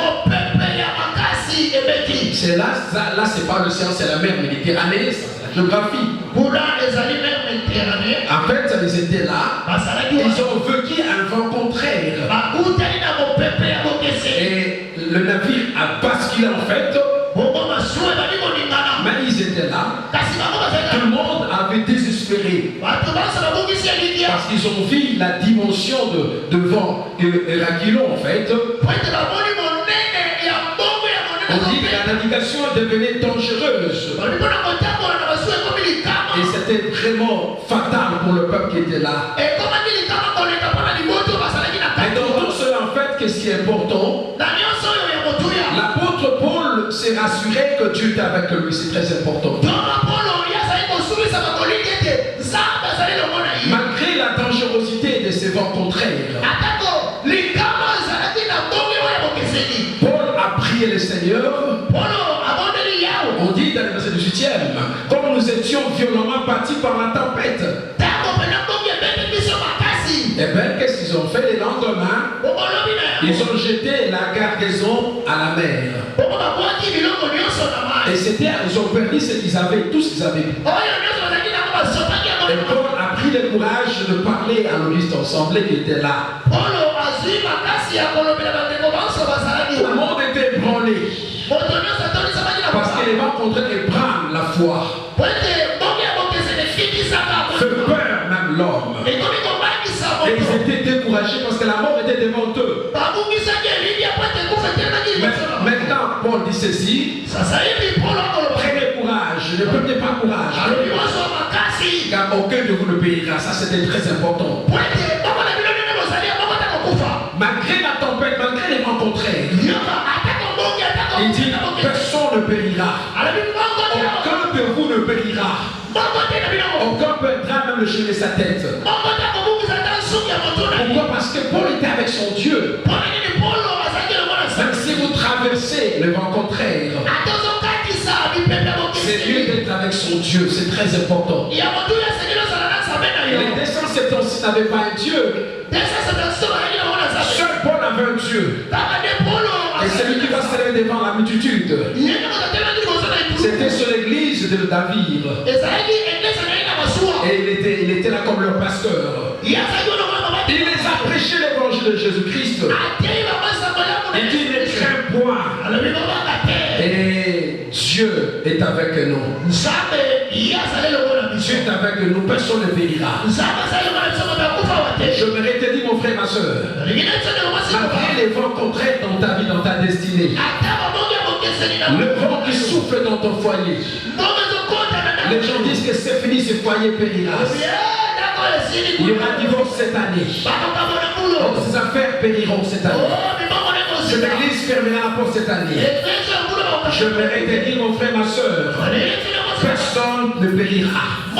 C'est là, c'est pas l'océan, c'est la mer Méditerranée, c'est la géographie. En fait, ils étaient là, ils ont vécu un vent contraire. Et le navire a basculé en fait. Mais ils étaient là. Tout le monde avait désespéré. Parce qu'ils ont vu la dimension de vent Héraclon en fait. On dit que la navigation devenait dangereuse. Et c'était vraiment fatal pour le peuple qui était là. Mais dans tout cela, en fait, qu'est-ce qui est important? L'apôtre Paul s'est rassuré que Dieu était avec lui. C'est très important. Malgré la dangerosité de ces vents contraires, Paul a prié le Seigneur. On dit dans le verset 18e, comme nous étions violemment battus par la tempête. Et bien, qu'est-ce qu'ils ont fait le lendemain? Ils ont jeté la cargaison à la mer. Et c'était, ils ont perdu ce qu'ils avaient, tout ce qu'ils avaient. Et Paul a pris le courage de parler à l'auguste assemblée qui était là. Tout le monde était ébranlé. Parce que les vents contraires ébranlent la foi. Fait peur même l'homme. Et ils étaient découragés parce que la mort était devant eux. Maintenant, Paul dit ceci. Prenez courage, ne perdez pas courage. Car aucun de vous ne payera. Ça, c'était très important. Malgré la tempête, malgré les vents contraires, il dit personne ne périra. Aucun de vous ne périra. Aucun perdra même le geler sa tête. Pourquoi? Parce que Paul était avec son Dieu. Même si vous traversez le vent contraire, c'est mieux d'être avec son Dieu. C'est très important. Les 276 n'avaient pas un Dieu. Seul Paul avait un Dieu. Et celui qui va se lever devant la multitude, c'était sur l'église de David. Et il était là comme leur pasteur. Il les a prêché l'évangile de Jésus-Christ. Il dit ne crains point. Et Dieu est avec nous. Dieu est avec nous, personne ne périra. Je me te dis mon frère, ma soeur, malgré les vents contraires dans ta vie, dans ta destinée, le vent qui souffle dans ton foyer, les gens disent que c'est fini, ce foyer périra. Il y aura divorce cette année. Donc ces affaires périront cette année. Cette église fermera la porte cette année. Je voudrais te dire mon frère, ma soeur, personne ne périra. Tu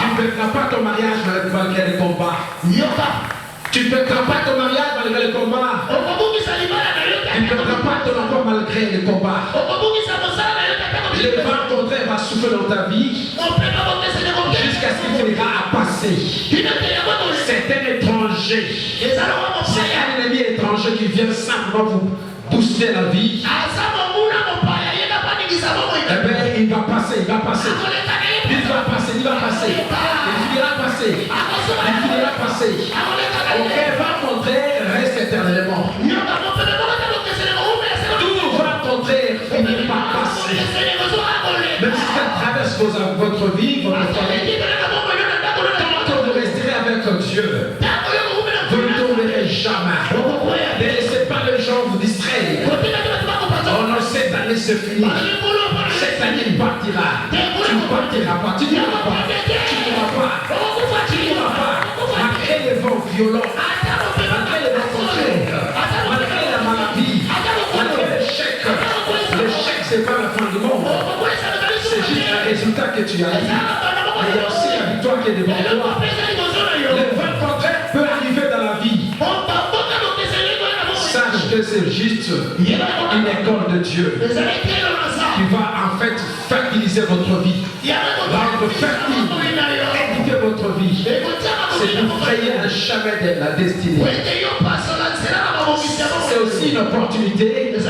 ne perdras pas ton mariage malgré les combats. Tu ne perdras pas ton mariage malgré les combats. Tu ne perdras pas ton emploi malgré les combats. Le vent contraire va souffler dans ta vie jusqu'à ce qu'il finira à passer. C'est un étranger. C'est un ennemi étranger qui vient simplement vous booster la vie. Eh bien, il va passer, il va passer. Il va passer, il va passer. Il finira passer. Il finira passer. Ok, va contraire, reste éternellement. Tout va contraire, finit par passer. Même si ça traverse votre vie, votre famille, tant que vous resterez avec Dieu, vous ne tomberez jamais. Ne laissez pas les gens vous distraire. Oh non, cette année c'est fini. Cette année il partira. Tu ne partiras pas. Tu n'iras pas. Tu n'iras pas. Tu n'iras pas. Malgré les vents violents, malgré les vents contraires, malgré la maladie, malgré l'échec. L'échec c'est pas la fin du monde. C'est juste un résultat que tu as eu. Mais il y a aussi la victoire qui est devant toi. Les vents contraires peuvent arriver dans la vie. Sache que c'est juste une école de Dieu qui va en fait fertiliser votre vie. Rendre fertile, édifier votre vie. C'est pour frayer un chemin de la destinée. C'est aussi une opportunité que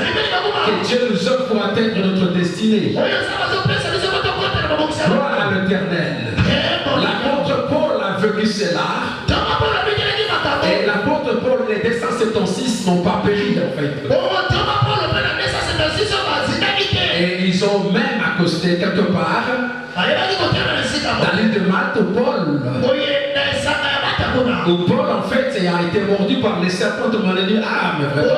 Dieu nous offre pour atteindre notre destinée. Gloire à l'Éternel. L'apôtre Paul a vécu cela. Et l'apôtre Paul, les 276 n'ont pas péri en fait. Et ils ont même accosté quelque part dans l'île de Malte où Paul en fait a été mordu par les serpents. Tout le monde a dit ah mais vraiment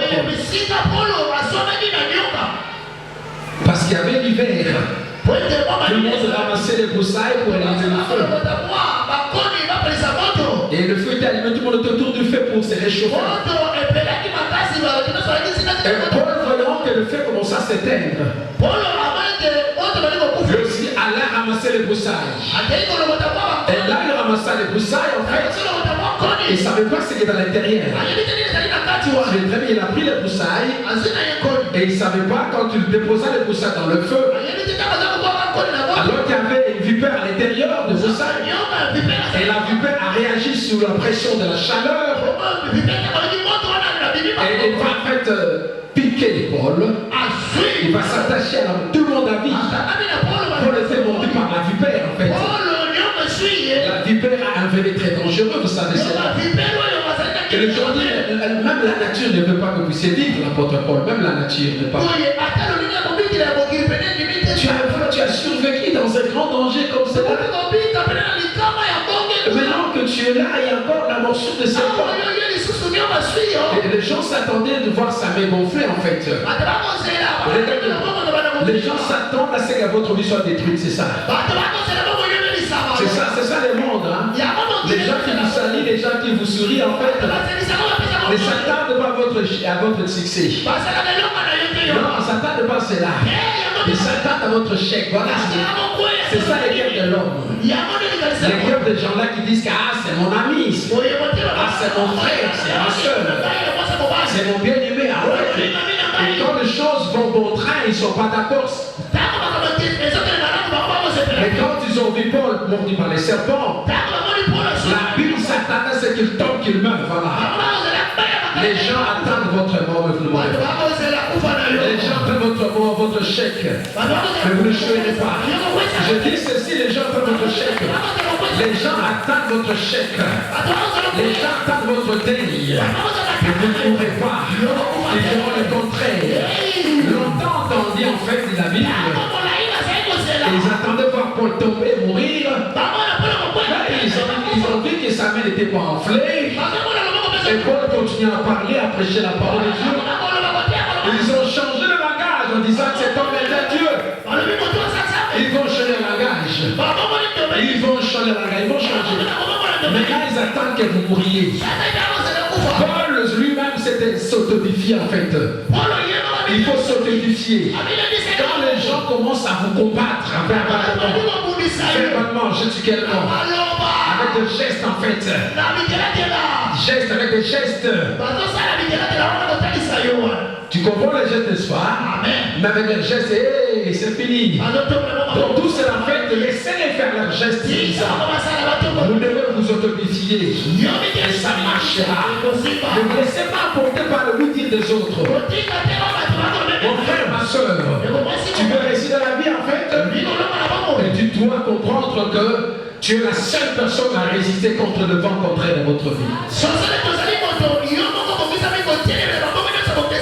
parce qu'il y avait l'hiver. Tout le monde ramassait les broussailles pour allumer le feu. Et le feu était allumé, tout le monde était autour du feu pour se réchauffer. Et Paul, voyant que le feu commençait à s'éteindre, lui aussi alla ramasser les broussailles. Et là, il ramassa les broussailles, en fait, il ne savait pas ce qu'il y avait à l'intérieur. Il a pris les broussailles et il ne savait pas quand il déposa les broussailles dans le feu. Alors qu'il y avait une vipère à l'intérieur de broussailles. Et la vipère a réagi sous la pression de la chaleur. Et il va en fait piquer Paul. Il va s'attacher à l'homme. Tout le monde a vu. Paul était mordu par la vipère en fait. La vipère a un venin très dangereux, vous savez cela. Et le jour dit, même la nature ne veut pas que vous puissiez vivre, l'apôtre Paul. Même la nature ne veut pas. Tu as survécu dans un grand danger comme cela. Maintenant que tu es là, il y a encore la morsure de serpent. Et les gens s'attendaient de voir sa main gonfler en fait. Les gens s'attendent à ce que votre vie soit détruite, c'est ça. C'est ça le monde. Hein? Les gens qui vous saluent, les gens qui vous sourient en fait, ne s'attendent pas à votre succès. Non, ne s'attendent pas à cela. Ils s'attendent à votre chèque. Voilà. C'est ça les guerres de l'homme. Les guerres de gens là qui disent que ah, c'est mon ami, ah, c'est mon frère, c'est ma soeur, c'est mon bien-aimé. Ah ouais. Et quand les choses vont bon train, ils ne sont pas d'accord. Mais quand ils ont vu Paul mordu par les serpents, la Bible s'attend à ce qu'il tombe, qu'il meure. Voilà. Les gens attendent votre mort, mais vous ne mourrez pas. Les gens attendent votre mort, votre chèque, mais vous ne choisissez pas. Je dis ceci, les gens attendent votre chèque. Les gens attendent votre chèque. Les gens attendent votre deuil, mais vous ne mourrez pas. Ils feront le contraire. Longtemps entendu en fait de la Bible. Ils attendaient voir Paul tomber, mourir. Ils ont vu que sa main n'était pas enflée. Et Paul continuait à parler, à prêcher la parole de Dieu. Ils ont changé le langage en disant que cet homme est de Dieu. Ils vont changer le langage. Ils vont changer le langage. Ils vont changer. Maintenant, ils attendent que vous mouriez. Paul lui-même s'était s'autodifié en fait. Il faut s'autodifier. Quand les gens commencent à vous combattre verbalement, gestuellement, avec des gestes en fait, gestes avec des gestes. Tu comprends les gestes, n'est-ce pas? Mais avec les gestes, hey, c'est fini. Donc tout cela en fait, laissez-les faire leurs gestes. Vous devez vous autodifier. Et ça marchera. Ne vous laissez pas porter par le outil des autres. Mon frère, ma soeur, tu veux réussir dans la vie en fait, et tu dois comprendre que tu es la seule personne à résister contre le vent contraire de votre vie.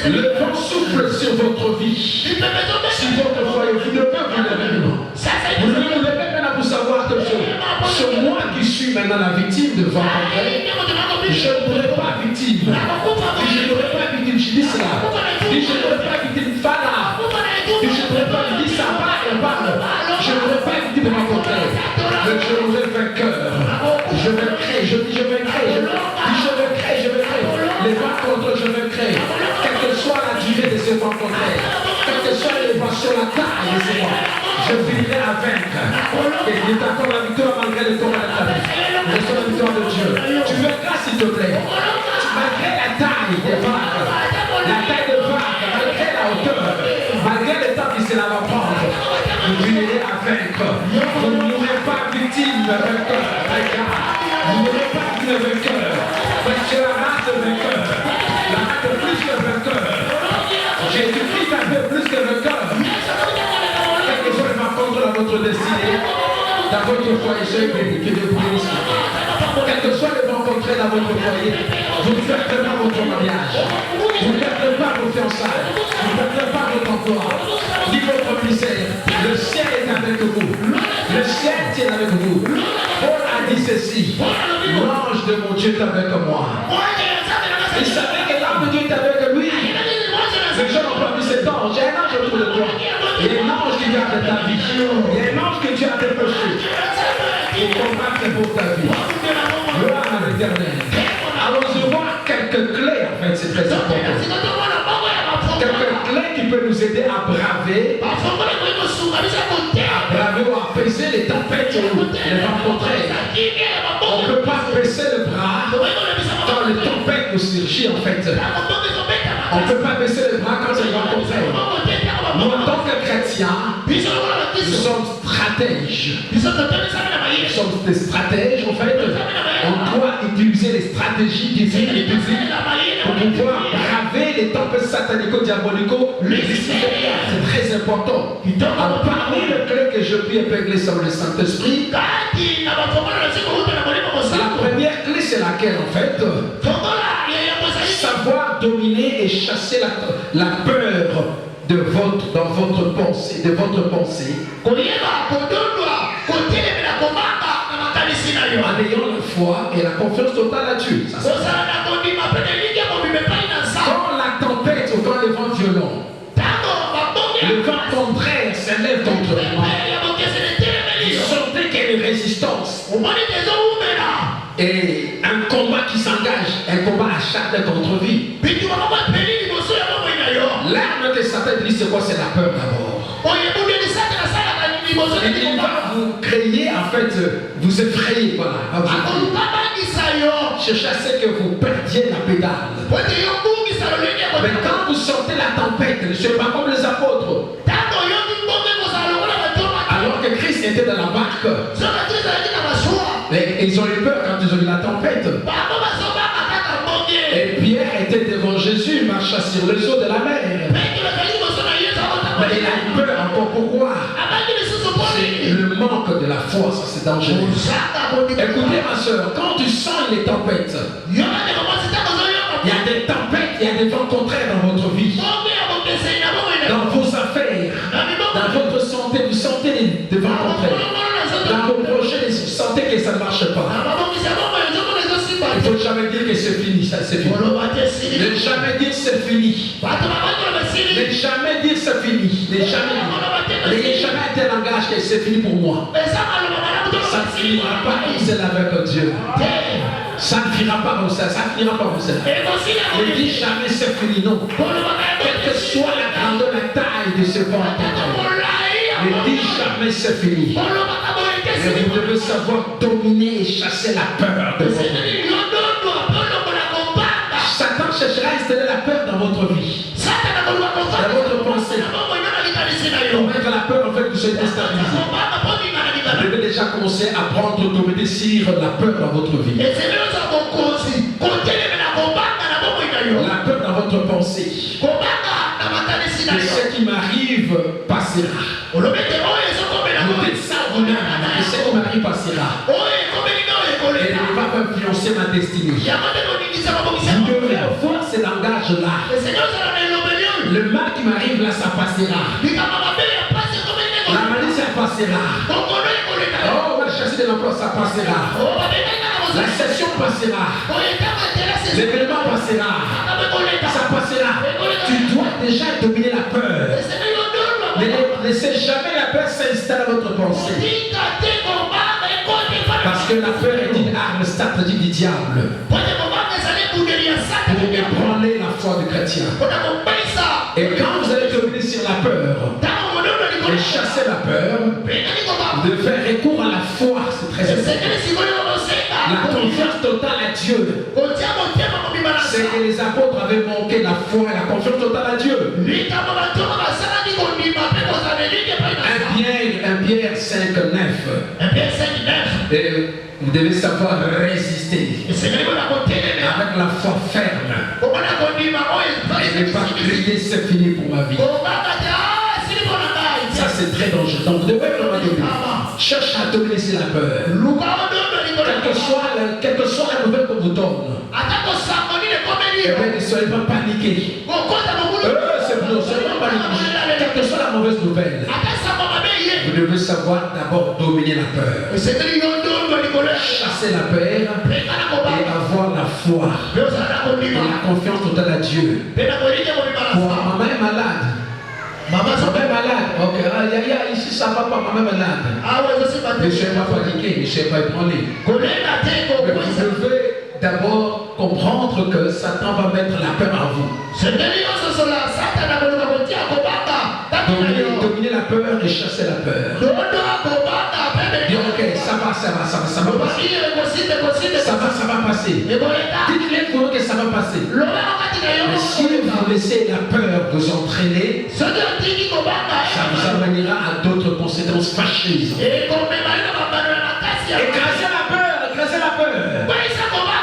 Le vent souffle sur votre vie, sur votre foyer. Vous ne pouvez vous lever maintenant. Vous ne vous levez maintenant pour savoir que c'est moi qui suis maintenant la victime de vent contraire. Je ne pourrais pas victime. Je ne pourrais pas victime. Je dis cela. Je ne pourrais pas victime. Fala. Je ne pourrais pas victime. Ça va et parle. Je ne pourrais pas victime de vent contraire. Mais je serai vainqueur. Je vais créer. Je dis je vais créer. Je dis je vais créer. Je vais créer. Les vents contre je vais créer. Quelle que soit la durée de ces vents contraires. Quelle que soit l'élévation, la taille de ces vents. Je finirai à vaincre. Et il t'accorde la victoire malgré le combat de ta vie. Je suis la victoire de Dieu. Tu vaincras s'il te plaît. Malgré la taille des vagues, la taille des vagues, malgré la hauteur, malgré le temps que cela va prendre, vous finirez à vaincre. Vous ne mourrez pas victime de vainqueur. Vous ne mourrez pas victime de vainqueur. Parce que la race de vainqueur, la race de plus que vainqueur. Jésus-Christ a fait plus que vainqueur. Quelque chose va contre dans votre destinée, dans votre foyer, soyez bénis, que Dieu vous bénisse. Quel que soit le vent contraire dans votre foyer, vous ne perdrez pas votre mariage, vous ne perdrez pas vos fiançailles, vous ne perdrez pas votre emploi, ni votre ministère. Le ciel est avec vous. Le ciel tient avec vous. Paul a dit ceci: l'ange de mon Dieu est avec moi. Il savait que l'ange de Dieu est avec lui. Les gens n'ont pas vu cet ange. Il y a un ange autour de toi. Il y a un ange qui garde ta vie. Il y a un ange que Dieu a dépêché pour combattre pour ta vie. Gloire à l'Éternel. Alors je vois quelques clés, en fait, c'est très important. Quelques clés qui peuvent nous aider à braver ou à apaiser les tempêtes ou les vents contraires. On ne peut pas baisser le bras quand les tempêtes nous surgissent, en fait. On ne peut pas baisser le bras quand c'est le vent contraire. Nous, en tant que chrétiens, nous sommes stratèges. Nous sommes des stratèges, en fait. On doit utiliser les stratégies divines et physiques pour pouvoir braver les tempêtes satanico-diabolico. C'est très important. Alors, parmi les clés que je puis épingler sur le Saint-Esprit, la première clé, c'est laquelle, en fait? Savoir dominer et chasser la peur dans votre pensée, en ayant la foi et la confiance totale à Dieu. Quand la tempête ou quand le vent violent, le vent contraire s'élève contre moi, vous sentez qu'il y a une résistance et un combat qui s'engage, un combat acharné contre vie. L'arme que Satan dit, c'est quoi? C'est la peur d'abord. Il va vous créer, en fait, vous effrayer, voilà. Cherchez à ce que vous perdiez la pédale. Mais quand vous sentez la tempête, ne soyez pas comme les apôtres. Alors que Christ était dans la barque, et ils ont eu peur quand ils ont eu la tempête. Et Pierre était devant Jésus, il marcha sur le seau de la mer. Mais il a eu peur encore. Pourquoi? C'est le manque de la foi, ça c'est dangereux. Écoutez ma soeur, quand tu sens les tempêtes, il y a des tempêtes, il y a des vents contraires dans votre vie, dans vos affaires, dans votre santé, vous sentez des vents contraires. Dans vos projets, vous sentez que ça ne marche pas. Il ne faut jamais dire que c'est fini, ça c'est fini. Ne jamais dire c'est fini. Ne jamais dire c'est fini. Ne jamais être un langage que c'est fini pour moi. Ça ne finira pas comme c'est avec Dieu. Ça ne finira pas comme ça. Ça ne finira pas comme ça. Ne dis jamais c'est fini, non. Quelle que soit la grandeur, la taille de ce vent, ne dis jamais c'est fini. Mais vous devez savoir dominer et chasser la peur de votre vie. Satan cherchera à installer la peur dans votre vie, dans votre pensée. Pour mettre la peur, en fait, vous soyez déstabilisé. Vous devez déjà commencer à prendre l'autorité sur la peur dans votre vie. La peur dans votre pensée. Que ce qui m'arrive passera. Vous Et ce que ma vie passera. Et ne va pas influencer ma destinée. Vous devrez avoir ce langage-là. Le mal qui m'arrive là, ça passera. La maladie, ça passera. Oh, on va chercher de l'emploi, ça passera. La session passera. L'événement passera. Ça passera. Tu dois déjà dominer la peur. Ne laissez jamais la peur s'installer dans votre pensée. Parce que la peur est une arme stratégique du diable pour ébranler la foi du chrétien. Et quand vous allez dominer sur la peur et chasser la peur, de faire recours à la foi, c'est très important. La confiance totale à Dieu. C'est que les apôtres avaient manqué la foi et la confiance totale à Dieu. 1 Pierre 5, 9. Et vous devez savoir résister avec la foi ferme. Et ne pas crier c'est fini pour ma vie. Ça c'est très dangereux. Donc vous devez vraiment dominer. Cherche à dominer sur la peur. Quelle que soit la nouvelle qu'on vous donne. Et bien ne soyez pas paniqués. C'est bon, ne soyez pas paniqués. Quelle que soit la mauvaise nouvelle. Vous devez savoir d'abord dominer la peur. Chasser la peur et avoir la foi et la confiance totale à Dieu. Maman est malade. Maman est malade. Ok, ici ça va pas, maman est malade. Ne soyez pas paniqué, ne soyez pas ébranlé. Mais vous devez d'abord comprendre que Satan va mettre la peur en vous. Dominer la peur et chasser la peur. Dis ok, ça va passer. Ça va passer. Dites-les pour eux que ça va passer. Mais si vous laissez la peur vous entraîner, ça vous amènera à d'autres conséquences fâcheuses. Écrasez la peur.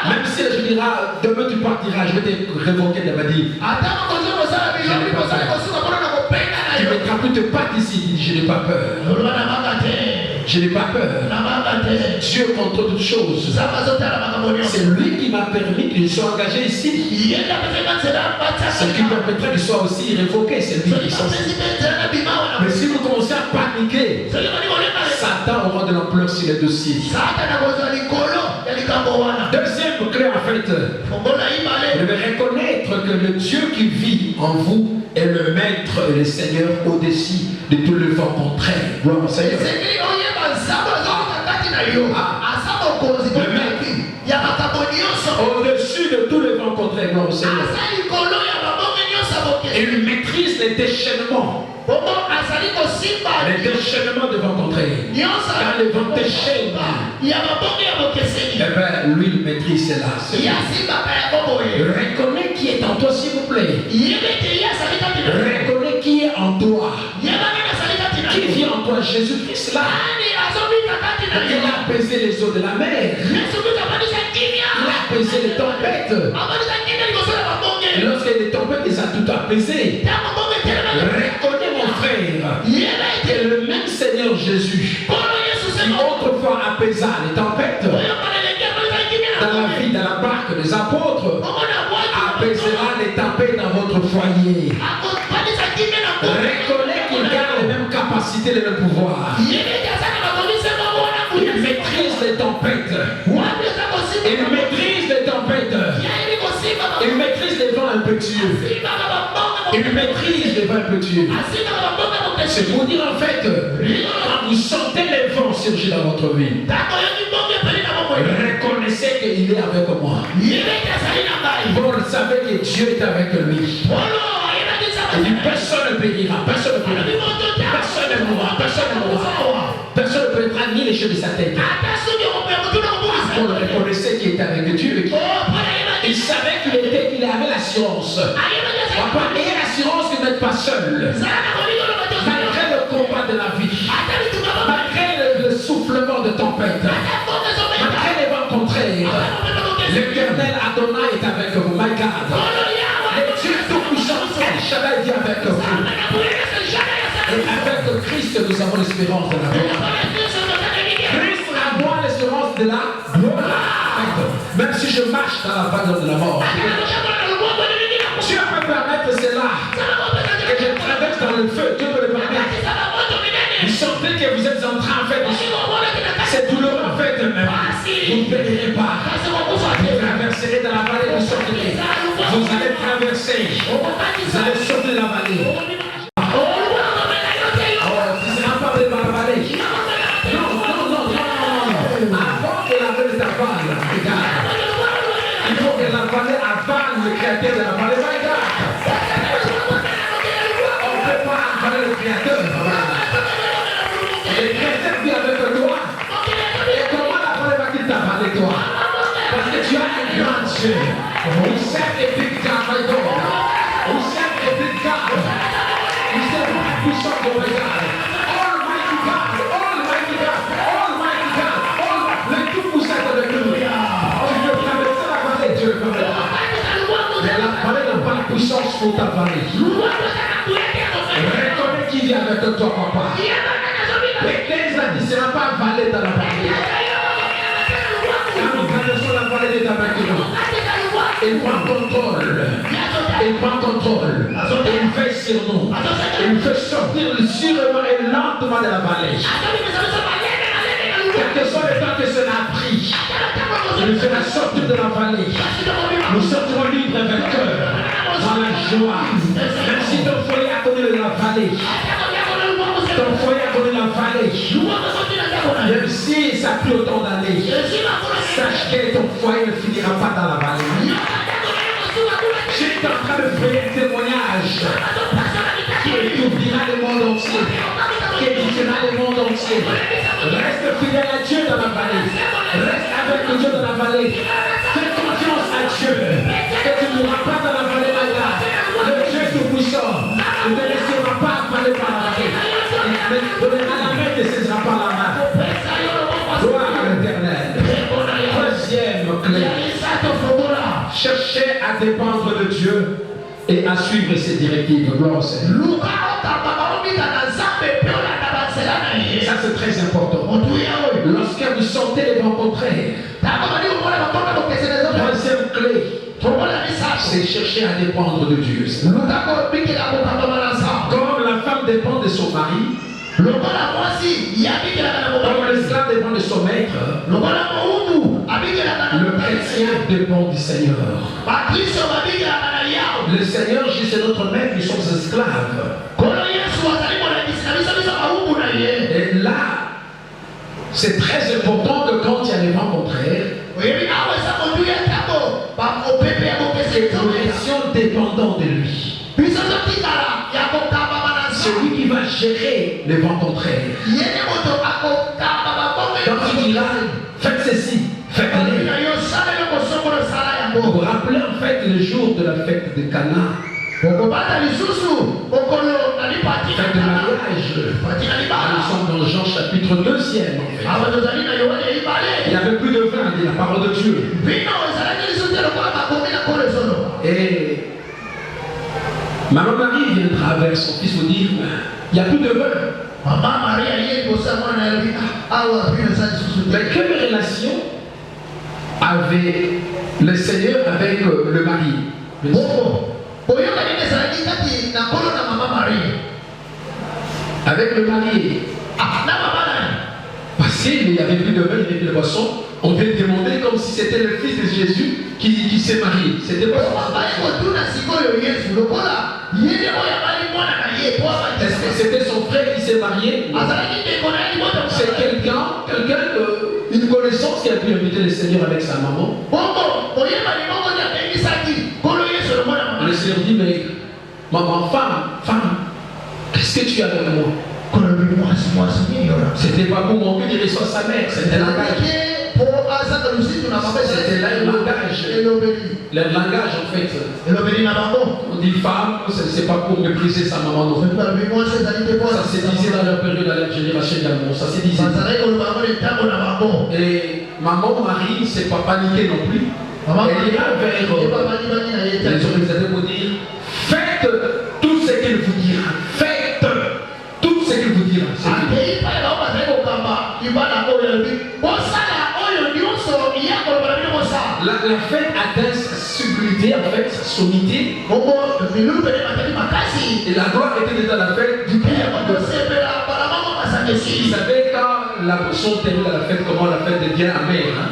Même si je dirai, demain tu partiras, je vais te révoquer de ma vie. Tu ne mettras plus de pattes ici, je n'ai pas peur. Je n'ai pas peur. Dieu contrôle toutes choses. C'est lui qui m'a permis que je sois engagé ici. Ce qui permettrait que je sois aussi révoqué, c'est lui qui s'en sert. Mais si vous commencez à paniquer, Satan aura de l'ampleur sur les dossiers. Deuxième clé en fait, vous devez reconnaître que le Dieu qui vit en vous est le maître et le Seigneur au-dessus de tous les vents contraires. Gloire au Seigneur. Au-dessus de tous les vents contraires, gloire au Seigneur. Et il maîtrise les déchaînements. Les déchaînements de vents contraires. Quand les vents déchaînent, eh bien, lui il maîtrise cela. Reconnais qui est en toi, s'il vous plaît. Reconnais qui est en toi. Qui vit en toi, Jésus-Christ là. Il a apaisé les eaux de la mer. Il a apaisé les tempêtes. Et lorsqu'il y a des tempêtes, il a tout apaisé. Reconnais mon frère que le même Seigneur Jésus qui autrefois apaisa les tempêtes dans la vie, dans la barque des apôtres, apaisera les tempêtes dans votre foyer. Reconnais qu'il garde les mêmes capacités, les mêmes pouvoirs. Il maîtrise les tempêtes. Il maîtrise les tempêtes. Il maîtrise les vents impétueux. Il maîtrise les vents impétueux. C'est pour dire en fait, quand vous sentez les vents surgir dans votre vie, reconnaissez qu'il est avec moi. Paul savait que Dieu est avec lui. Il dit personne ne périra, personne ne périra. Personne ne mourra, personne ne mourra. Personne ne perdra ni les cheveux de sa tête. Paul reconnaissait qu'il était avec Dieu. Il savait qu'il avait l'assurance. Et l'assurance qu'il n'était pas seul. Malgré le combat de la vie, malgré le soufflement de tempête, malgré les vents contraires, l'Éternel Adonai est avec vous. My God. Le Dieu Tout-Puissant, El Shaddai est avec vous. Et avec avec Christ, nous avons l'espérance de la gloire. Christ avoir l'espérance de la gloire. Même si je marche dans la vallée de la mort, Dieu peut permettre cela. Que je traverse dans le feu, Dieu peut le permettre. Vous sentez que vous êtes en train en fait, c'est douloureux en fait, même. Vous ne périrez pas. Vous traverserez dans la vallée, vous sortirez. Vous allez traverser. Vous allez sortir de la vallée. Si ce n'est pas de la vallée. Non. Avant que la vallée t'avale, regarde. Il faut que la vallée avale le créateur de la vallée. Regarde. On ne peut pas avaler le créateur. Le créateur vit avec toi. Et comment la vallée va-t-il t'avaler toi? Parce que tu as un grand Dieu. We serve a big God, my God. We serve a big God. We serve a puissant God, my God. Almighty God, Almighty God, Almighty God. Le tout-puissant avec nous. Tu veux traverser la vallée, Dieu le permettra. Mais la vallée n'a pas la puissance pour t'avaler. Reconnais qui vient avec toi, papa. L'Église a dit, ce n'est pas vallée dans la vallée. Quand nous traversons la vallée de avec nous, il prend contrôle. Il prend contrôle. Il fait sur nous. Il fait sortir sûrement et lentement de la vallée. Quel que soit le temps que cela a pris, il nous fera sortir de la vallée. Nous sortirons libres et vainqueurs dans la joie. Même si ton foyer a connu la vallée, ton foyer a connu la vallée, même si ça a pris autant d'années, sache que ton foyer ne finira pas dans la vallée. J'étais en train de faire un témoignage qui étudiera le monde entier, qui étudiera le monde entier. Reste fidèle à Dieu dans la vallée. Reste avec Dieu dans la vallée. Fais confiance à Dieu. Que tu ne mourras pas dans la vallée de la. Le Dieu tout-puissant ne te laissera pas avaler par la vallée. À la main ne saisira pas la main. Gloire à l'Éternel. Troisième clé. Cherchez à dépendre de Dieu et à suivre ses directives. Gloire au Seigneur. Ça c'est très important. Lorsque vous sentez les vents contraires, troisième clé, c'est chercher à dépendre de Dieu. Comme la femme dépend de son mari, comme l'esclave dépend de son maître, le chrétien dépend du Seigneur. Le Seigneur, c'est notre maître, nous sommes esclaves. Et là, c'est très important que quand il y a des vents contraires, nous restions dépendants de lui. C'est lui qui va gérer les vents contraires. Quand tu diras, faites ceci, faites-le. Vous vous rappelez en fait le jour de la fête de Cana. Fête de mariage. Nous sommes dans Jean chapitre 2e. Il n'y avait plus de vin, dit la parole de Dieu. Et Maman Marie viendra avec son fils pour dire, il n'y a plus de vin. Mais quelle relation avait le Seigneur avec le mari? Avec le marié. Parce qu'il n'y avait plus de vin, il n'y avait plus de boisson. On devait demander comme si c'était le fils de Jésus qui s'est marié. C'était pas Est-ce que c'était son frère qui s'est marié? C'est quelqu'un, une connaissance qui a pu inviter le Seigneur avec sa maman. Le Seigneur dit, mais maman, femme, qu'est-ce que tu as avec moi? C'était pas pour mon but, il reçoit sa mère, c'était langage. C'était là le langage. Le langage en fait. On dit femme, c'est pas pour mépriser sa maman non plus. Ça se disait dans leur période, dans leur génération également. Ça se disait. Et maman, Marie, c'est pas paniquer non plus. Elle ira vers les organisateurs pour dire, faites tout ce qu'il vous dira. Faites tout ce qu'il vous la fête atteint sa sublimité, en fait, sa sommité. Et la gloire était dans la fête du cœur. Vous savez, quand la portion termine à la fête, comment la fête devient amère. Hein?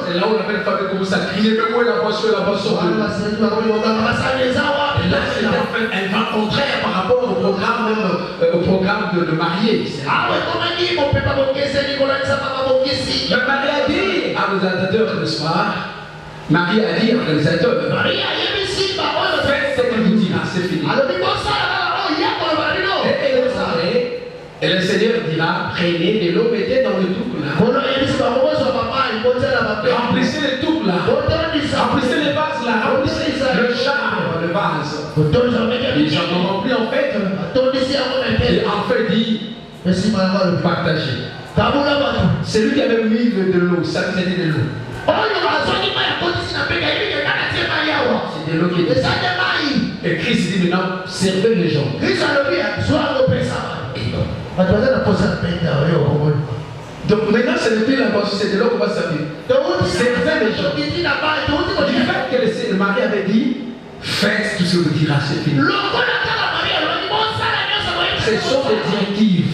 C'est là où la belle famille commence à crier, mais où est la boisson, la boisson. Et là, c'est en fait un vent contraire par rapport au programme, même au programme de mariée. Mais Marie a dit à l'organisateur, n'est-ce pas? Marie a dit à l'organisateur, faites ce qu'il vous dira, c'est fini. Et le Seigneur dira, prenez de l'eau, mettez dans le touc là. Remplissez le touc là. Remplissez les vases là. Remplissez le char, le vase. Ils en ont rempli en fait. Et en fait dit, partager. C'est lui qui avait mis de l'eau, ça c'était de l'eau. C'est de l'eau qui était. Et Christ dit maintenant, servez les gens. Donc maintenant, ce n'est plus la boisson, c'est de l'eau qu'on va servir. Servez les gens. Du fait que le mari avait dit, faites tout ce que vous dira, c'est fini. Ce sont des directives.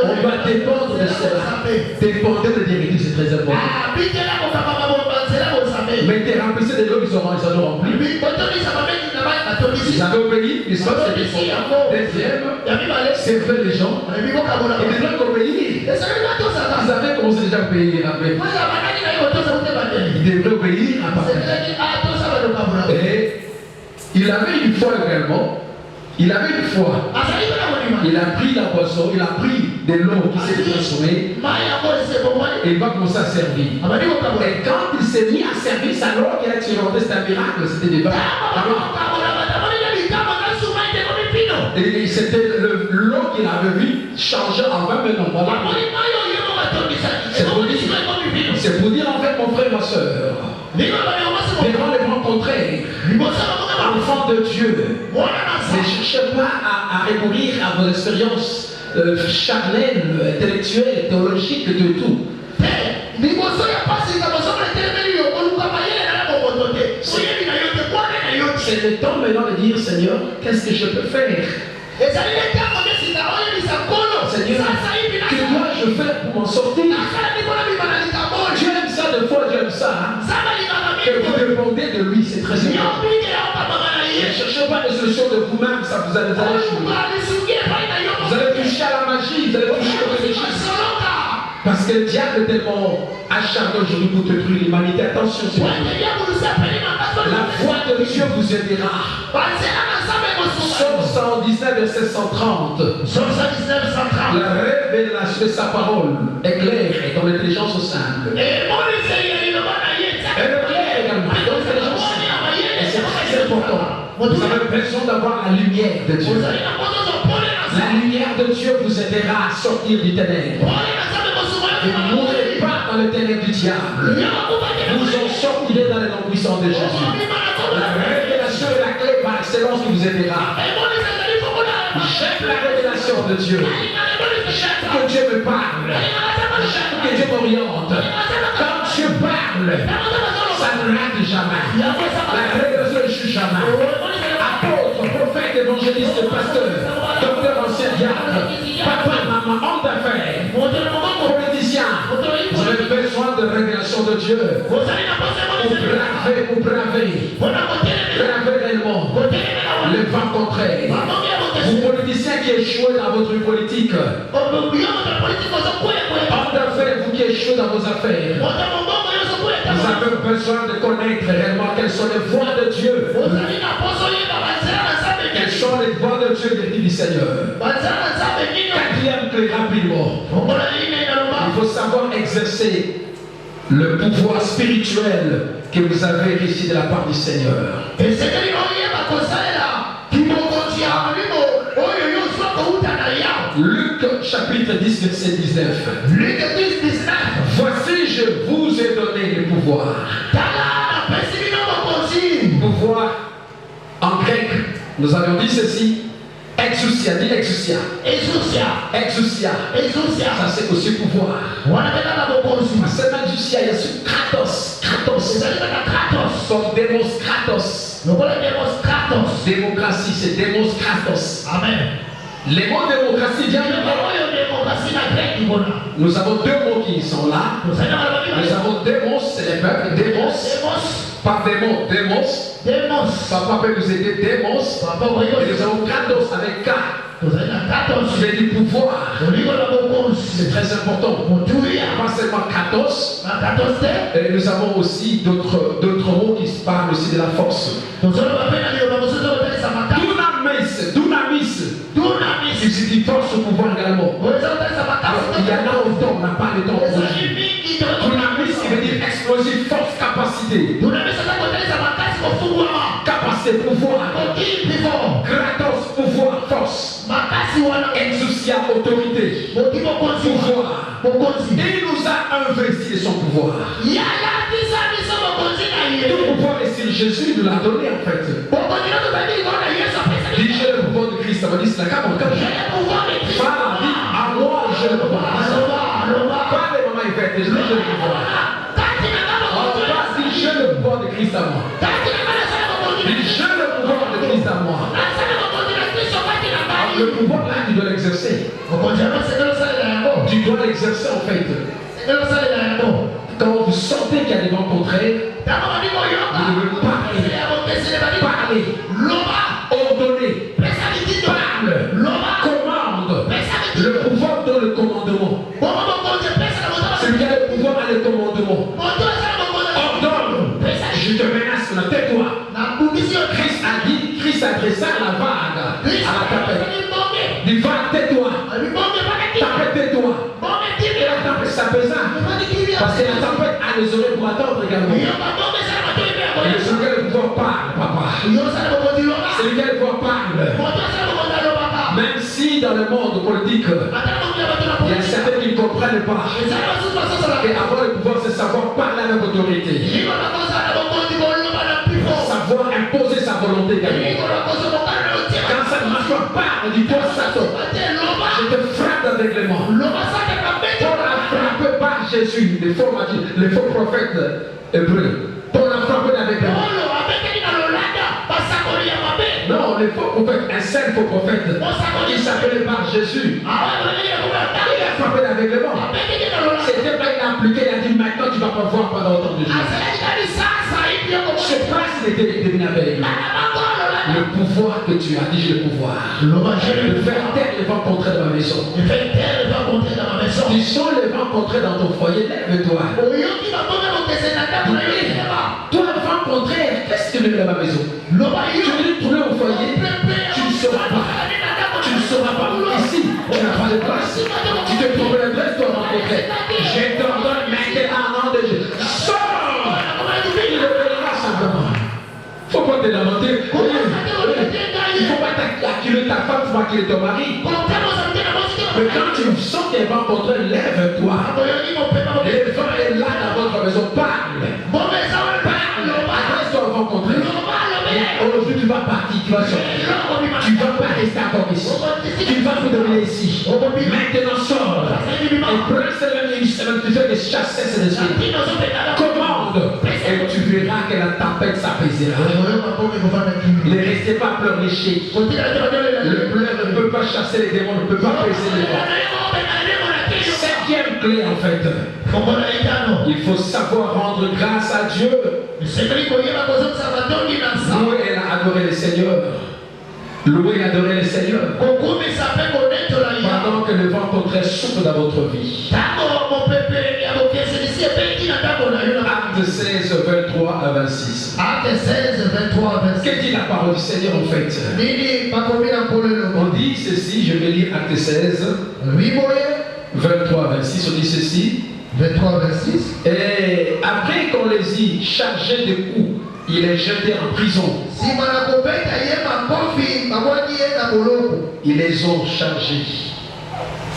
On doit dépendre de cela. Dépendre de directives, c'est très important. Mais t'es remplissé de l'eau, ils en ont rempli. Ils avaient obéi, ils sont deuxième, servez les gens. Ils devaient obéir. Ils avaient commencé déjà à obéir. Ils devaient obéir à partager. Et il avait une foi également. Il avait une foi. Il a pris la boisson, il a pris de l'eau qui s'est transformée. Et il va commencer à servir. Et quand il s'est mis à servir, c'est alors qu'il a expérimenté, c'était un miracle, c'était des vagues. Et c'était l'eau qu'il avait vu changer en vin maintenant. Voilà. C'est pour dire en fait, mon frère, ma soeur, devant les rencontrer, enfant de Dieu, ne cherchez pas à recourir à vos expériences charnelles, intellectuelles, théologiques, de tout. C'est le temps maintenant de dire, Seigneur, qu'est-ce que je peux faire? Seigneur, que dois-je faire pour m'en sortir? Dieu aime ça, de fois Dieu aime ça. Hein? Que vous dépendez de lui, c'est très important. Ne cherchez pas des solutions de vous-même, ça vous allez échouer. Vous allez toucher à la magie, vous allez toucher au religieux. Parce que le diable est tellement acharné aujourd'hui pour détruire l'humanité. Attention, c'est la voix de Dieu vous aidera. Psaume 119, verset 130. La révélation de sa parole est claire et dans l'intelligence au simple. Elle est claire également, dans l'intelligence simple. Et c'est très important. Vous avez besoin d'avoir la lumière de Dieu. La lumière de Dieu vous aidera à sortir du ténèbre. Vous ne mourrez pas dans le ténèbre du diable. Vous en sortirez dans les languissants de Jésus. La révélation est la clé par excellence qui vous aidera. J'aime la révélation de Dieu. J'aime que Dieu me parle. J'aime que Dieu m'oriente. Quand Dieu parle, ça ne rate jamais. La révélation ne chute jamais. Apôtre, prophète, évangéliste, pasteur, docteur, ancien diable, papa, maman, homme d'affaires, politicien, vous avez besoin de révélation de Dieu. Pour braver réellement le vent contraire. Vous politiciens qui échouez dans votre politique, homme d'affaires, vous qui échouez dans vos affaires, vous avez besoin de connaître réellement quelles sont les voies de Dieu. Quelles sont les voies de Dieu du Seigneur. Quatrième clé, rapidement. Il faut savoir exercer le pouvoir spirituel que vous avez reçu de la part du Seigneur. Luc chapitre 10, verset 19. Voici, je vous ai donné le pouvoir. Pouvoir, en grec, nous avons dit ceci, Exousia, dis exousia. Exousia. Ça c'est aussi pouvoir. C'est même exousia, il y a ce Kratos. Comme Demos Kratos. Démocratie, c'est Demos Kratos. Amen. Les mots démocratie viennent de nous avons deux mots qui sont là. Nous avons Demos, c'est les peuples. Demos. Pas démon, Demos. Papa peut nous aider, Demos. Et nous avons Kratos avec K. C'est du pouvoir. C'est très important. Pas seulement Kratos. Et nous avons aussi d'autres mots qui parlent aussi de la force. Dunamis. Il se dit force au pouvoir également. Il y en a autant, on n'a pas le temps aujourd'hui. Dunamis, il veut dire explosif, force, capacité. Capacité, pouvoir. Kratos, pouvoir, force. Exousia, autorité. Pouvoir. Il nous a investi de son pouvoir. Tout pouvoir est sur Jésus, il nous l'a donné en fait. Dis j'ai le pouvoir de Christ, ça va dire c'est la carte. Parle, dis à moi j'ai le pouvoir. Parle maman Yvette, j'ai le pouvoir. Dis j'ai le pouvoir de Christ à moi. Dis j'ai le pouvoir de Christ à moi. Le pouvoir là, tu dois l'exercer. Tu dois l'exercer en fait. Quand vous sentez qu'il y a des vents contraires, vous devez parler, ordonner, commande. Le pouvoir donne le commandement. Celui qui a le pouvoir a le commandement. Ordonne. Je te menace, tais-toi. Christ adressa la vague à la tempête. Du vague, tais-toi. Tempête, tais-toi. Et la tempête s'apaisa. Parce que la tempête a les oreilles pour attendre également. Et celui qui a le pouvoir parle, papa. Celui qui a le pouvoir parle. Même si dans le monde politique, il y a certains qui ne comprennent pas. Et avoir le pouvoir, c'est savoir parler avec autorité. Savoir imposer sa volonté également. Quand ça ne marche pas, parle, dis-toi Satan. Je te frappe d'aveuglement. Paul a frappé par Jésus, les faux prophètes hébreux. Paul a frappé d'aveuglement. Non, les faux prophètes, un seul faux prophète qui s'appelait par Jésus. Il a frappé d'aveuglement. C'était pas il a appliqué, il a dit maintenant tu vas pas voir pendant autant de jours. Je sais pas s'il était devenu aveugle. Le pouvoir que tu as, dis j'ai le pouvoir. De faire taire les vents contraires dans ma maison. Tu sens les vents contraires dans ton foyer, lève-toi. Toi, le vent contraire, qu'est-ce que tu veux dans ma maison? Tu veux trouver au foyer, tu ne sauras pas. Tu ne sauras pas. Ici, tu n'as pas de place. Tu te trouves l'adresse, toi, vent contraire. Je t'ordonne maintenant en nom de Jésus. Sors! Il le verra simplement. Il ne faut pas te lamenter. Il ne faut pas acculer ta femme, il faut acculer ton mari. Mais quand tu sens qu'il y a un vent contraire, lève-toi. Le vent est là dans votre maison. Parle. Adresse-toi au vent contraire. Aujourd'hui, tu vas partir, tu vas sortir. Tu ne vas pas rester encore ici. Tu vas vous dominer ici. Maintenant, sors. Et prends une semaine, tu fais des chasser ces esprits. Commande. Et tu verras que la tempête s'apaisera. Ne restez pas pleurnicher. Le pleur ne peut pas chasser les démons, ne peut pas apaiser les vents. Septième clé en fait. Il faut savoir rendre grâce à Dieu. Louer et adorer le Seigneur. Louer et adorer le Seigneur. Pendant que le vent contraire souffle dans votre vie. Acte 16, 23 à 26. Acte 16, 23 à 26. Que dit la parole du Seigneur en fait? On dit ceci, je vais lire Acte 16. 23 à 26, on dit ceci. 23 à 26. Et après qu'on les ait chargés de coups, il est jeté en prison. Ils les ont chargés.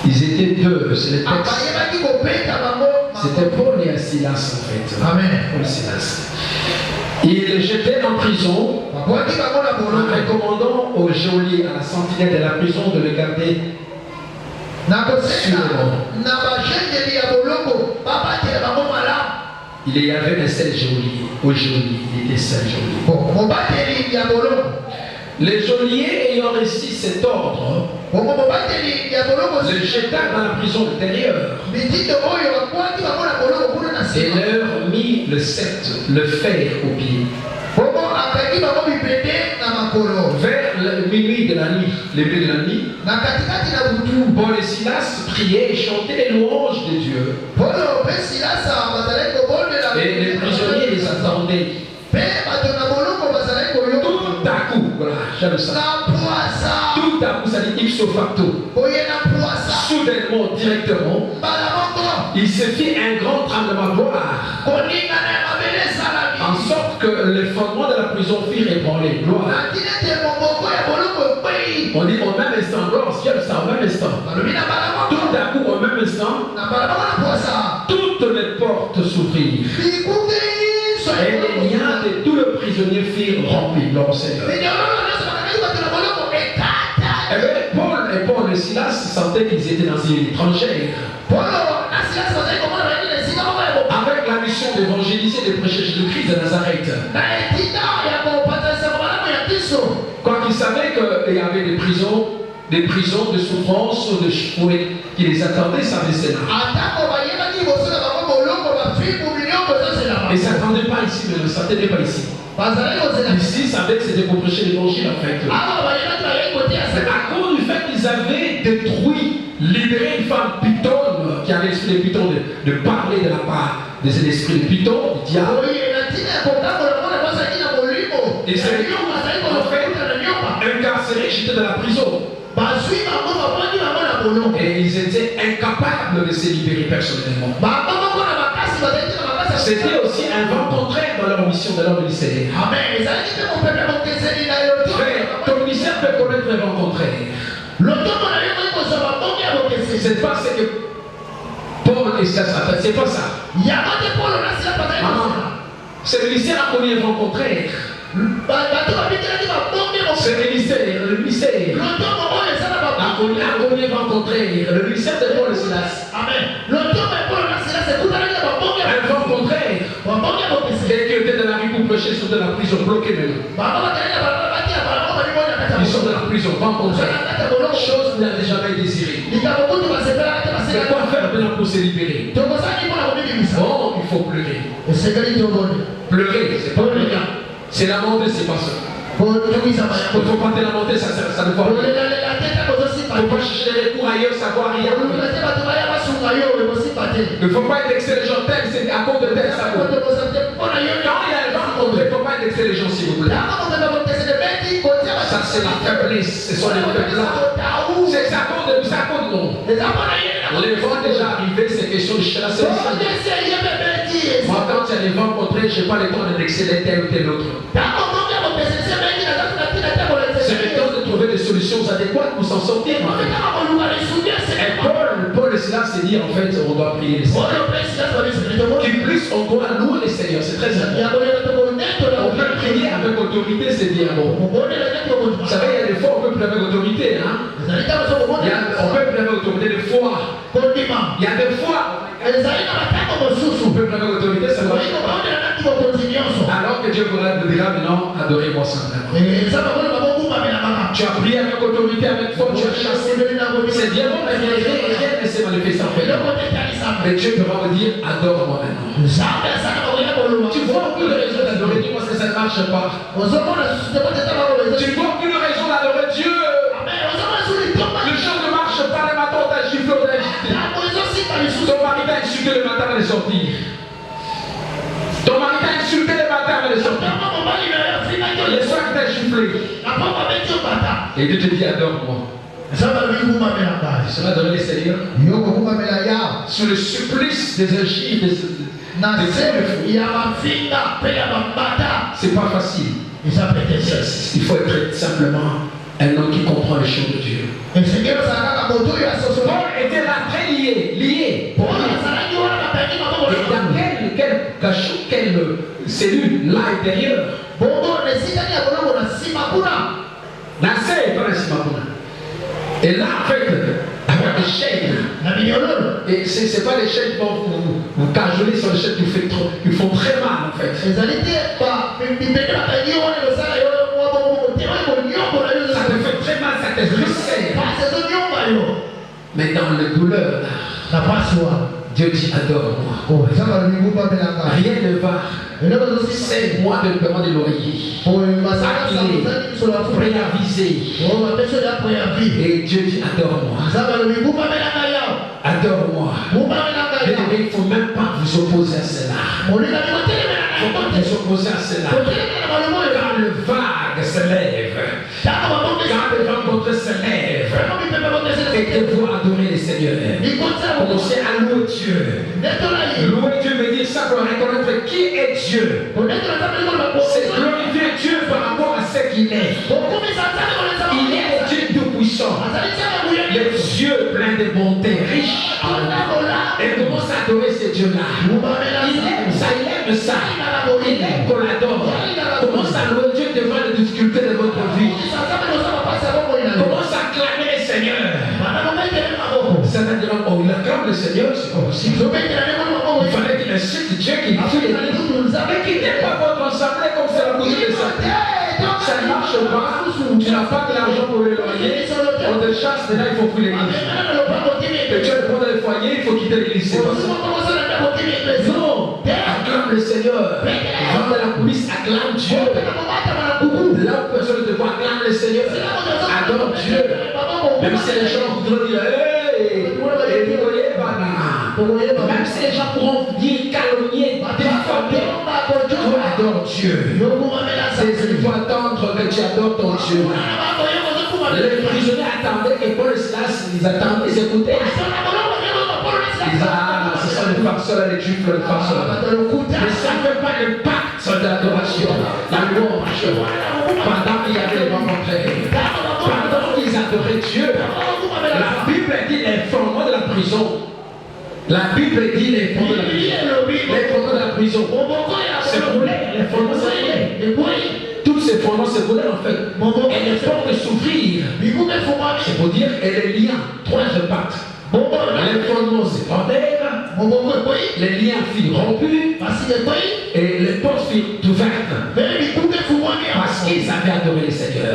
Ils étaient deux, c'est le texte. C'était Paul et Silas en fait. Amen. Paul et Silas. Il jetait en prison en recommandant au geôlier, à la sentinelle de la prison, de le garder sur le banc. Il y avait un seul geôlier. Au geôlier, il était seul geôlier. Le geôlier ayant reçu cet ordre, le jeta dans la prison intérieure et leur mit le sceptre, le fer au pied. Vers le minuit de la nuit, le milieu de la nuit, Paul et Silas priaient et chantaient les louanges de Dieu. Et les prisonniers les attendaient. Tout à coup, voilà, j'aime ça. Tout à coup, ça dit ipso facto. Soudainement, directement, il se fit un grand tremblement de gloire. En sorte que les fondements de la prison firent ébranler. Gloire. On dit au même instant, gloire, ciel, ça, au même instant. Tout à coup, au même instant, toutes les portes s'ouvrirent. Et les liens de tous les prisonniers firent remplir leur Seigneur. Et Paul et Silas sentaient qu'ils étaient dans une île étrangère. Avec la mission d'évangéliser et de prêcher Jésus-Christ de Nazareth. Quand ils savaient qu'il y avait des prisons de souffrance ou de chouette qui les attendaient, ils savaient cela. Ils ne s'attendaient pas ici, mais ils ne s'attendaient pas ici. Ici, ils savaient que c'était pour prêcher l'évangile en fait. À cause du fait qu'ils avaient détruit, libéré une femme python qui avait l'esprit de python de parler de la part des esprits de python, du diable. Et c'est en fait incarcérés, j'étais dans la prison. Et ils étaient incapables de se libérer personnellement. C'était aussi un vent contraire dans leur mission, dans leur ministère. Ton ministère peut connaître un vent contraire. C'est pas ce que Paul et Silas a fait, c'est pas ça. C'est le ministère a connu un vent contraire. C'est le ministère a connu un vent contraire. Le ministère de Paul et Silas. Un vent contraire. Et qui était dans la rue pour prêcher, ils sont dans la prison, bloqués maintenant. Ils sont dans la prison, vent contraire. Chose qu'ils n'avaient jamais désirée. Mais quoi faire maintenant pour se libérer? Bon, il faut pleurer. Pleurer, c'est pas pleurer. C'est la montée, c'est pas ça. Il ne faut pas te la montée, ça ne va pas. Il ne faut pas chercher les recours ailleurs, savoir rien. Il ne faut pas être excellent tel, c'est à cause de tel savoir. Quand il y a un vent contre, il ne faut pas être excellent s'il vous plaît. Ça c'est la faiblesse, ce sont les faiblesses. C'est à cause de ça, non. Les vents déjà arrivés, c'est question de chasser. Moi quand il y a des vents contraires, je n'ai pas le temps d'exceller tel ou tel autre. C'est le temps de trouver des solutions adéquates pour s'en sortir. Et Paul et Silas s'est dit en fait on doit prier les Seigneurs. Qui plus on doit louer les Seigneurs, c'est très important. On peut prier avec autorité, c'est bien bon. Vous savez, il y a des fois on peut prier avec autorité. Hein? On peut prier avec autorité des fois. Il y a des fois on peut prier avec autorité, ça va. Alors que Dieu vous dira maintenant, adorez-moi simplement. Tu as prié avec autorité, avec foi, tu as chassé. C'est bien bon, mais rien ne s'est manifesté en fait. Mais Dieu pourra me dire, adore-moi maintenant. Tu vois aucune raison d'adorer Dieu parce que ça ne marche pas. Tu vois aucune raison d'adorer Dieu. Le chant ne marche pas, le matin t'as giflé, on t'a giflé. Ton mari t'a insulté le matin avant de sortir. Ton mari t'a insulté le matin avant de sortir. Le soir il t'a giflé. Et Dieu te dit adore-moi. C'est adorer les Seigneurs. Sous le supplice des injures, c'est pas facile. Il faut être simplement un homme qui comprend les choses de Dieu. Paul était là très lié. Et dans quel cachot, quel cellule là intérieure. Et là, en fait, avec des chaînes. Et c'est pas des chaînes pour vous cajoler sur les chaînes qui font très mal, en fait. Ça te fait très mal, ça te resserre. Mais dans la douleur, Dieu dit adore-moi. Rien ne va. C'est moi de demander l'oreiller. Préavisé. Et Dieu dit adore-moi. Adore-moi. Il ne faut même pas vous opposer à cela. Il ne faut pas vous opposer à cela. Quand le vague se lève, quand le vent contre se lève, et que vous adorez le Seigneur, commencez à louer Dieu. Louer Dieu veut dire ça pour reconnaître qui est Dieu. C'est glorifier Dieu par rapport à ce qu'il est. Il est le Dieu tout-puissant, le Dieu plein de bonté, riche en amour. Et commence à adorer ce Dieu-là. Il aime ça, il aime ça. Il aime qu'on l'adore. Commence à louer Dieu devant les difficultés de votre vie. Commence à clamer le Seigneur. C'est-à-dire, oh, il acclame le Seigneur, c'est pas possible. Il fallait qu'il insulte Dieu, qu'il tue les mais qu'il n'ait pas votre assemblée comme c'est la couche de sa tête. Ça ne marche pas. Tu n'as pas de l'argent pour le loyer. On te chasse, mais là il faut fuir l'église. Et tu as le prendre le foyer, il faut quitter l'église. C'est pas ça. Non, acclame le Seigneur. Va dans la police, acclame Dieu. Là où personne ne te voit, acclame le Seigneur. Adore Dieu. Même si les gens voudront dire, même si les gens pourront dire calomnier, diffamer, toi adore Dieu. Il faut attendre que tu adores ton Dieu. Les prisonniers attendaient que Paul et Silas, ils attendaient, ils écoutaient. Ils disaient, ah, ce sont les farceurs, les juifs, les farceurs. Mais ça ne fait pas le pacte de l'adoration, la louange. Pendant qu'il y avait les rencontrés, pendant qu'ils adoraient Dieu, la Bible dit les fondements de la prison. La Bible dit les fondements de la prison. Les fondements de la prison. C'est brûlé, les fondements c'est brûlé. Tous ces fondements se brûlent en fait. Et les portes s'ouvrir. C'est pour dire, et les liens, trois repartent. Les fondements s'effondrèrent. Les liens furent rompus. Et les portes furent ouvertes. Parce qu'ils avaient adoré le Seigneur.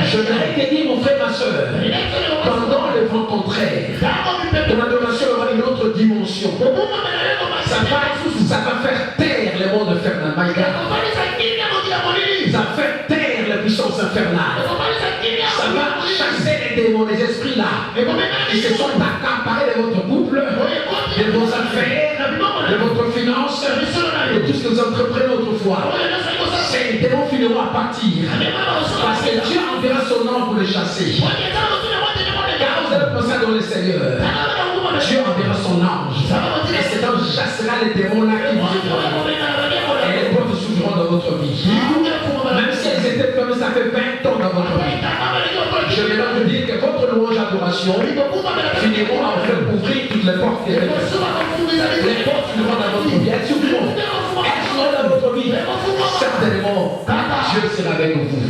Je voudrais te dire, mon frère, ma soeur, pendant le vent contraire, ton adoration aura une autre dimension. Ça va faire taire le monde infernal. My God. Ça va faire taire la puissance infernale. Ça va chasser les démons, les esprits là. Ils se sont accaparés de votre couple, de vos affaires, de votre finance, de tout ce que vous entreprenez autrefois. Ces démons finiront à partir. Parce que Dieu enverra son ange pour les chasser. Car vous allez penser dans le Seigneur. Dieu enverra son ange. Et cet ange chassera les démons là qui vous écrasent. Et les portes s'ouvriront dans votre vie. Même si elles étaient comme ça fait 20 ans dans votre vie. Je vais donc vous dire que votre louange adoration finiront à vous faire ouvrir toutes les portes. Les portes finiront dans votre vie. Elles s'ouvriront. Elles seront dans votre vie. Certainement, Dieu sera avec vous.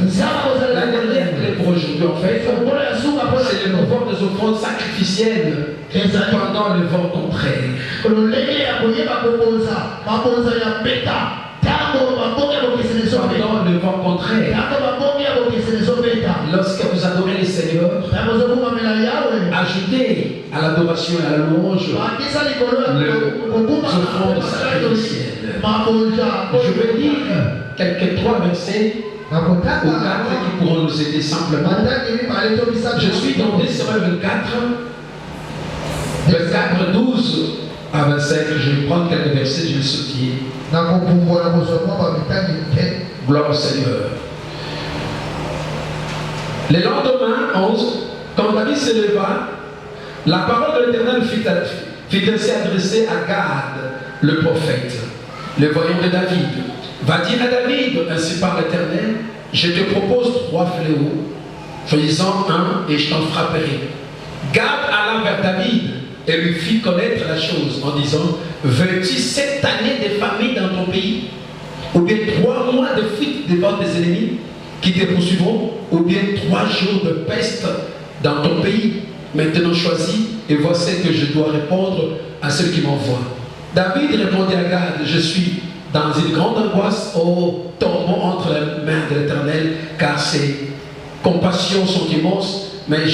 La dernière clé pour aujourd'hui, en fait, c'est le pouvoir des offrandes sacrificielles pendant le vent contraire. Pendant le vent contraire, lorsque vous adorez le Seigneur, ajoutez à l'adoration et à la louange le offrandes sacrificielles. Je vais lire quelques 3 versets ou 4 qui pourront nous aider simplement. Je suis dans 2 Samuel 24, 12 à 25. Je vais prendre quelques versets, je vais sauter. Gloire au Seigneur. Le lendemain, 11, quand David se leva, la parole de l'Éternel fut ainsi adressée à Gad, le prophète, le voyant de David. Va dire à David, ainsi par l'Éternel, je te propose 3 fléaux, fais-en un et je t'en frapperai. Gad alla vers David et lui fit connaître la chose en disant, veux-tu 7 années de famine dans ton pays? ou bien 3 mois de fuite devant tes ennemis qui te poursuivront, ou bien 3 jours de peste dans ton pays. Maintenant choisis et voici que je dois répondre à ceux qui m'envoient. David répondit à Gad, je suis dans une grande angoisse, oh, tombons entre les mains de l'Éternel, car ses compassions sont immenses, mais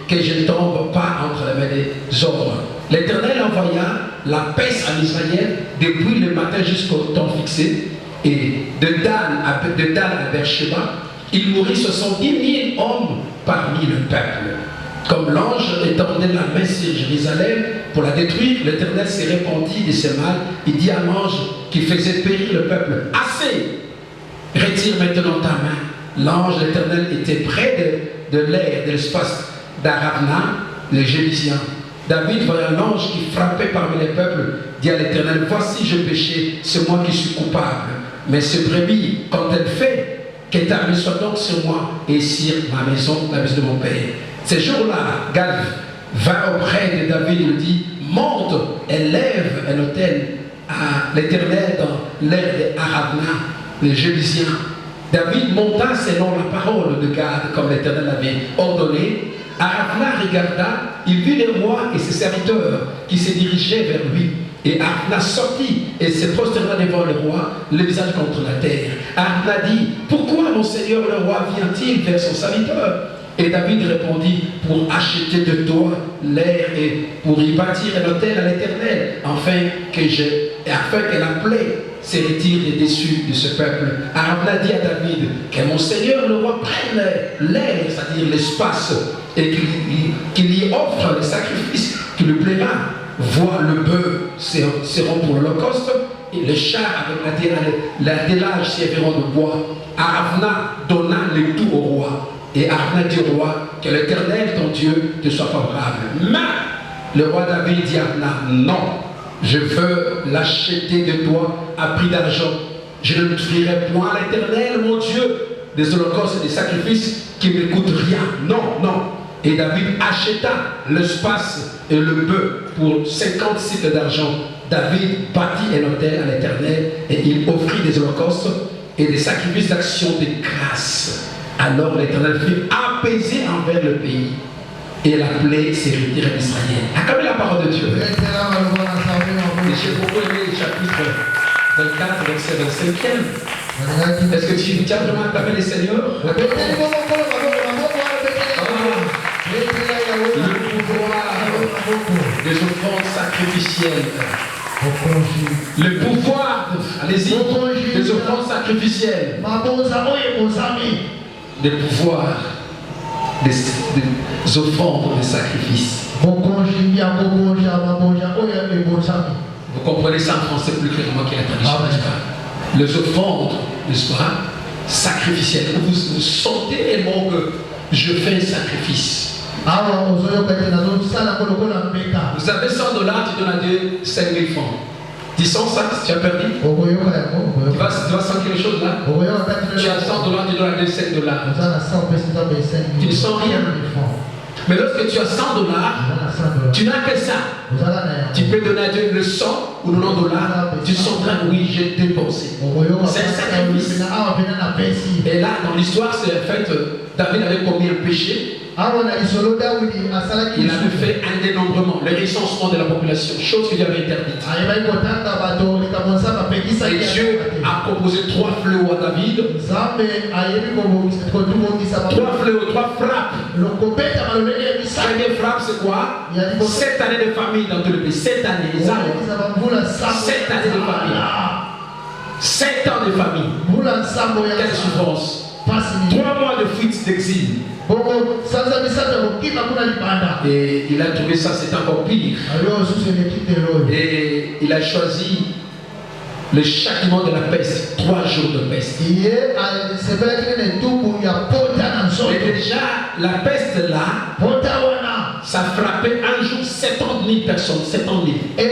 que je ne tombe pas entre les mains des hommes. L'Éternel envoya la peste en Israël depuis le matin jusqu'au temps fixé, et de Dan à Beersheba, il mourut 70 000 hommes parmi le peuple. Comme l'ange étendait la main sur Jérusalem pour la détruire, l'Éternel s'est répandit de ses mal. Il dit à l'ange qui faisait périr le peuple, assez, retire maintenant ta main. L'ange de l'Éternel était près de l'air, de l'espace d'Arabna, les Jébusiens. David, voyant l'ange qui frappait parmi les peuples, dit à l'Éternel, voici je péché, c'est moi qui suis coupable. Mais ce brebis, quand elle fait, que ta main soit donc sur moi et sur ma maison, la maison de mon père. Ces jours-là, Gad va auprès de David et lui dit, monte et lève un autel à l'Éternel dans l'air d'Arabna, les Jébusiens. David monta selon la parole de Gad, comme l'Éternel l'avait ordonné. Arabna regarda, il vit les rois et ses serviteurs qui se dirigeaient vers lui. Et Arabna sortit et se prosterna devant le roi, le visage contre la terre. Arabna dit, pourquoi mon Seigneur le roi vient-il vers son serviteur? Et David répondit, pour acheter de toi l'air et pour y bâtir un autel à l'Éternel, afin que la plaie se retire des dessus de ce peuple. Arabna dit à David, que mon Seigneur le roi prenne l'air, c'est-à-dire l'espace, et qu'il y offre le sacrifice qui lui plaira. Vois le bœuf seront pour l'Holocauste, et les chars avec l'attelage serviront de bois. Arabna donna le tout au roi. Et Arabna dit au roi, que l'Éternel, ton Dieu, te soit favorable. Mais le roi David dit à Arabna, non, je veux l'acheter de toi à prix d'argent. Je ne ferai point à l'Éternel, mon Dieu, des holocaustes et des sacrifices qui ne coûtent rien. Non, non. Et David acheta l'espace et le bœuf pour 50 cycles d'argent. David bâtit un autel à l'Éternel et il offrit des holocaustes et des sacrifices d'action de grâce. Alors l'Éternel fut apaisé envers le pays et la plaie s'est retirée d'Israël. Acclamez la parole de Dieu. J'ai beaucoup aimé le chapitre 24, verset 25e. Est-ce que tu as vraiment acclamé le Seigneur? Le pouvoir des offrandes sacrificielles. Le pouvoir, allez-y, des offrandes sacrificielles. Le pouvoir des offrandes de sacrifices. Vous comprenez ça en français plus clairement que la tradition, n'est-ce pas? Les offrandes, n'est-ce pas, sacrificielles. Vous sentez réellement que je fais un sacrifice. Vous avez $100, tu donnes à Dieu 5 000 francs. Tu sens ça, tu as perdu? Tu vas sentir quelque chose là? Tu as $100, tu donnes à Dieu 5 $. Tu ne sens rien. Mais lorsque tu as $100, tu n'as que ça. Tu peux donner à Dieu le 100 ou le $90. Tu sentras, oui, j'ai dépensé. C'est un sacrifice. Et là, dans l'histoire, c'est en fait, David avait commis un péché. Il avait fait un dénombrement, le recensement de la population, chose qu'il avait interdite. Et Dieu a proposé 3 fléaux à David. 3 fléaux, 3 frappes. Première frappe, c'est quoi? 7 années de famille dans tout le pays. 7 années. 7 années de famille. 7 ans de famille. Quelle souffrance. 3 mois de fuite d'exil. Et il a trouvé ça, c'est encore pire. Et il a choisi le châtiment de la peste, 3 jours de peste. Et déjà, la peste là, ça frappait un jour 70 000 personnes. 70 000.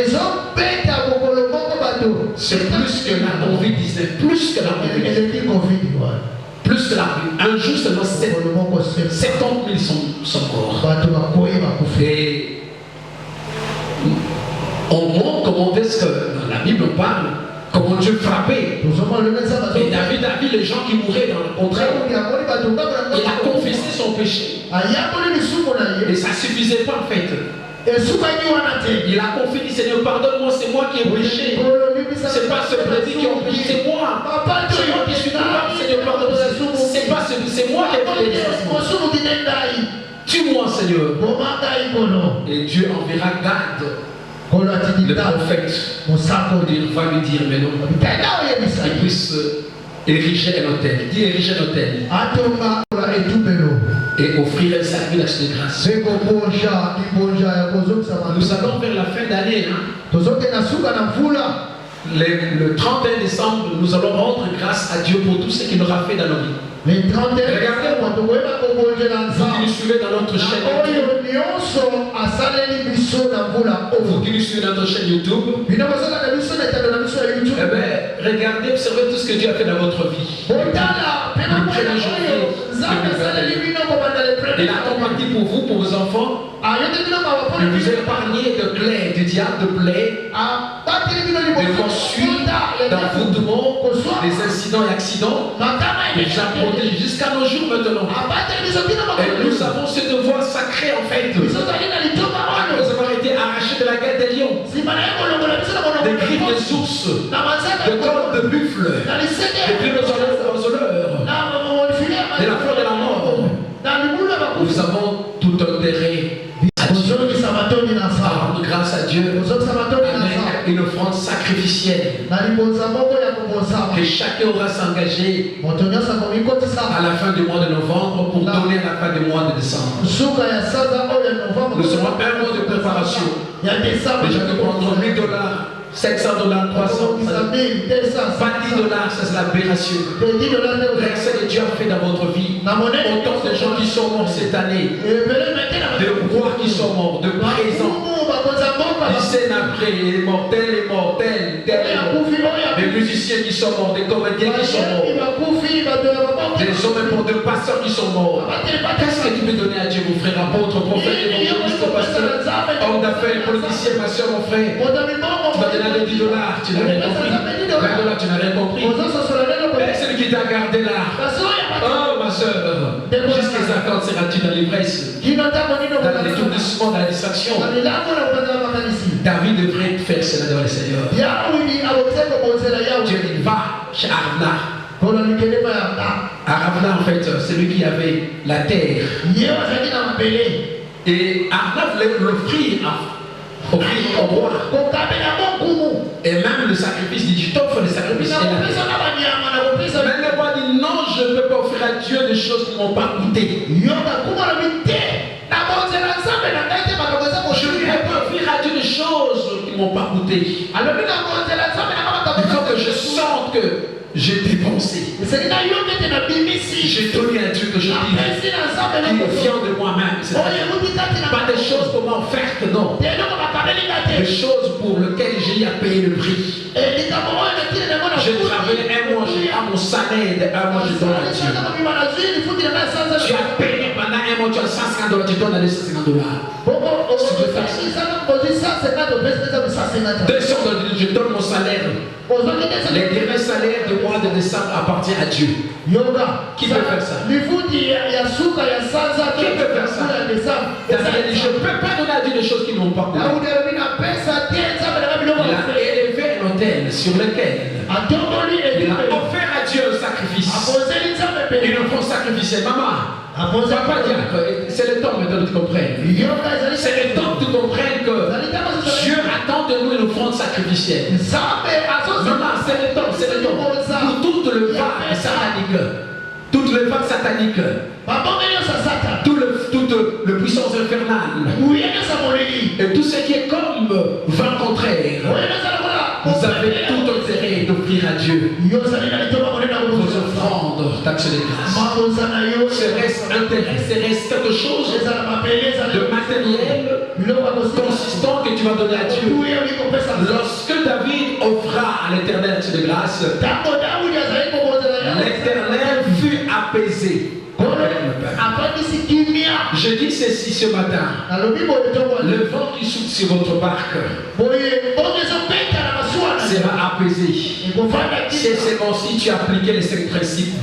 C'est plus que la Covid-19, plus que la Covid-19. Plus que la un jour seulement 70 000 sont morts. Et on montre comment est-ce que dans la Bible on parle comment Dieu frappait. Et David a vu les gens qui mouraient dans le contraire. Il a confessé son péché. Et ça ne suffisait pas en fait. Il a confié, dit Seigneur, pardonne-moi, c'est moi qui ai péché. C'est pas ce brebis qui a péché, c'est moi. C'est moi qui suis coupable, Seigneur, pardonne-moi. C'est moi qui ai péché. Tue-moi, Seigneur. Et Dieu enverra Gad, le prophète. Il va lui dire, mais non. Il puisse ériger un hôtel. Il dit ériger un hôtel. Et offrir un sacrifice de grâce. Nous allons vers la fin d'année. Le 31 décembre, nous allons rendre grâce à Dieu pour tout ce qu'il aura fait dans nos vies. Regardez, vous qui nous suivez dans notre chaîne YouTube, vous qui nous suivez dans notre chaîne YouTube, eh bien, regardez, observez tout ce que Dieu a fait dans votre vie. Le 1er janvier 2021. Il a compati pour vous, pour vos enfants. Il vous a épargné de plaies, du diable de plaies, de poursuites, d'envoûtements, des incidents et accidents. Il nous a protégés jusqu'à nos jours maintenant. Et nous avons ce devoir sacré en fait. Après avoir été arrachés de la gueule des lions, des griffes des ours, de cornes de buffle, des griffes de oiseleurs, de la fleur de la mort. Nous avons tout intérêt à rendre grâce à Dieu avec une offrande sacrificielle. Que chacun aura s'engager à la fin du mois de novembre pour donner à la fin du mois de décembre. Nous serons un mois de préparation. Les gens qui prendront $1000, $700, $300, pas $10, ça c'est l'aberration. L'excès que Dieu a fait dans votre vie. Autant de gens qui sont morts cette année, de rois qui sont morts, de présents. Du Sénabré, les mortels, des musiciens qui sont morts, des comédiens qui sont morts, des hommes et de pasteurs qui sont morts. Qu'est-ce que tu peux donner à Dieu, mon frère, apôtre, prophète, évangéliste, pasteur, homme d'affaires, politicien, ma soeur, mon frère? Tu vas donner $10, tu n'as rien compris. $20, tu n'as rien compris. C'est celui qui t'a gardé là. Oh ma soeur, jusqu'à 50 seras-tu dans l'ivresse, dans l'étourdissement, dans la distraction? David devrait faire cela devant le Seigneur. Dieu dit va chez Arabna. Arabna en fait, c'est lui qui avait la terre. Et Arabna voulait l'offrir au roi. Et même le sacrifice, dit tu t'offres le sacrifice. Mais le roi dit non, je ne peux pas offrir à Dieu des choses qui ne m'ont pas coûté. Je ne peux pas offrir à Dieu des choses qui ne m'ont pas coûté. Il faut que je sente que j'ai dépensé. J'ai donné à Dieu que je dis qui vient de moi-même. Pas des choses pour m'offertes, non. Des choses pour lesquelles j'ai à payer le prix. J'ai travaillé un mois, j'ai à mon salaire de un mois, je donne à Dieu. Tu as payé pendant un mois, tu as $150, tu donnes à $150. Si tu veux faire ça, je donne mon salaire. Les derniers salaires du mois de décembre appartient à Dieu. Qui peut faire ça? Qui peut faire ça? Je ne peux pas donner à Dieu des choses qui n'ont pas coûté. Il a élevé un autel sur lequel il a offert à Dieu un sacrifice. Une offrande sacrificielle. Maman, papa dit, c'est le temps maintenant que tu comprennes. C'est le temps que tu comprennes que Dieu attend de nous une offrande sacrificielle. Maman, c'est le temps. Pour toute le vague satanique. Toute le vague satanique. Toute le puissance infernale. Et tout ce qui est comme vent contraire. Vous avez tout intérêt d'offrir à Dieu vos offrandes d'action de grâce. Serait-ce intérêt, serait-ce quelque chose de matériel consistant que tu vas donner à Dieu? Lorsque David offra à l'Éternel action de grâce, l'Éternel fut apaisé. Je dis ceci ce matin. Le vent qui souffle sur votre barque sera apaisé. C'est seulement si tu appliquais les 5 principes.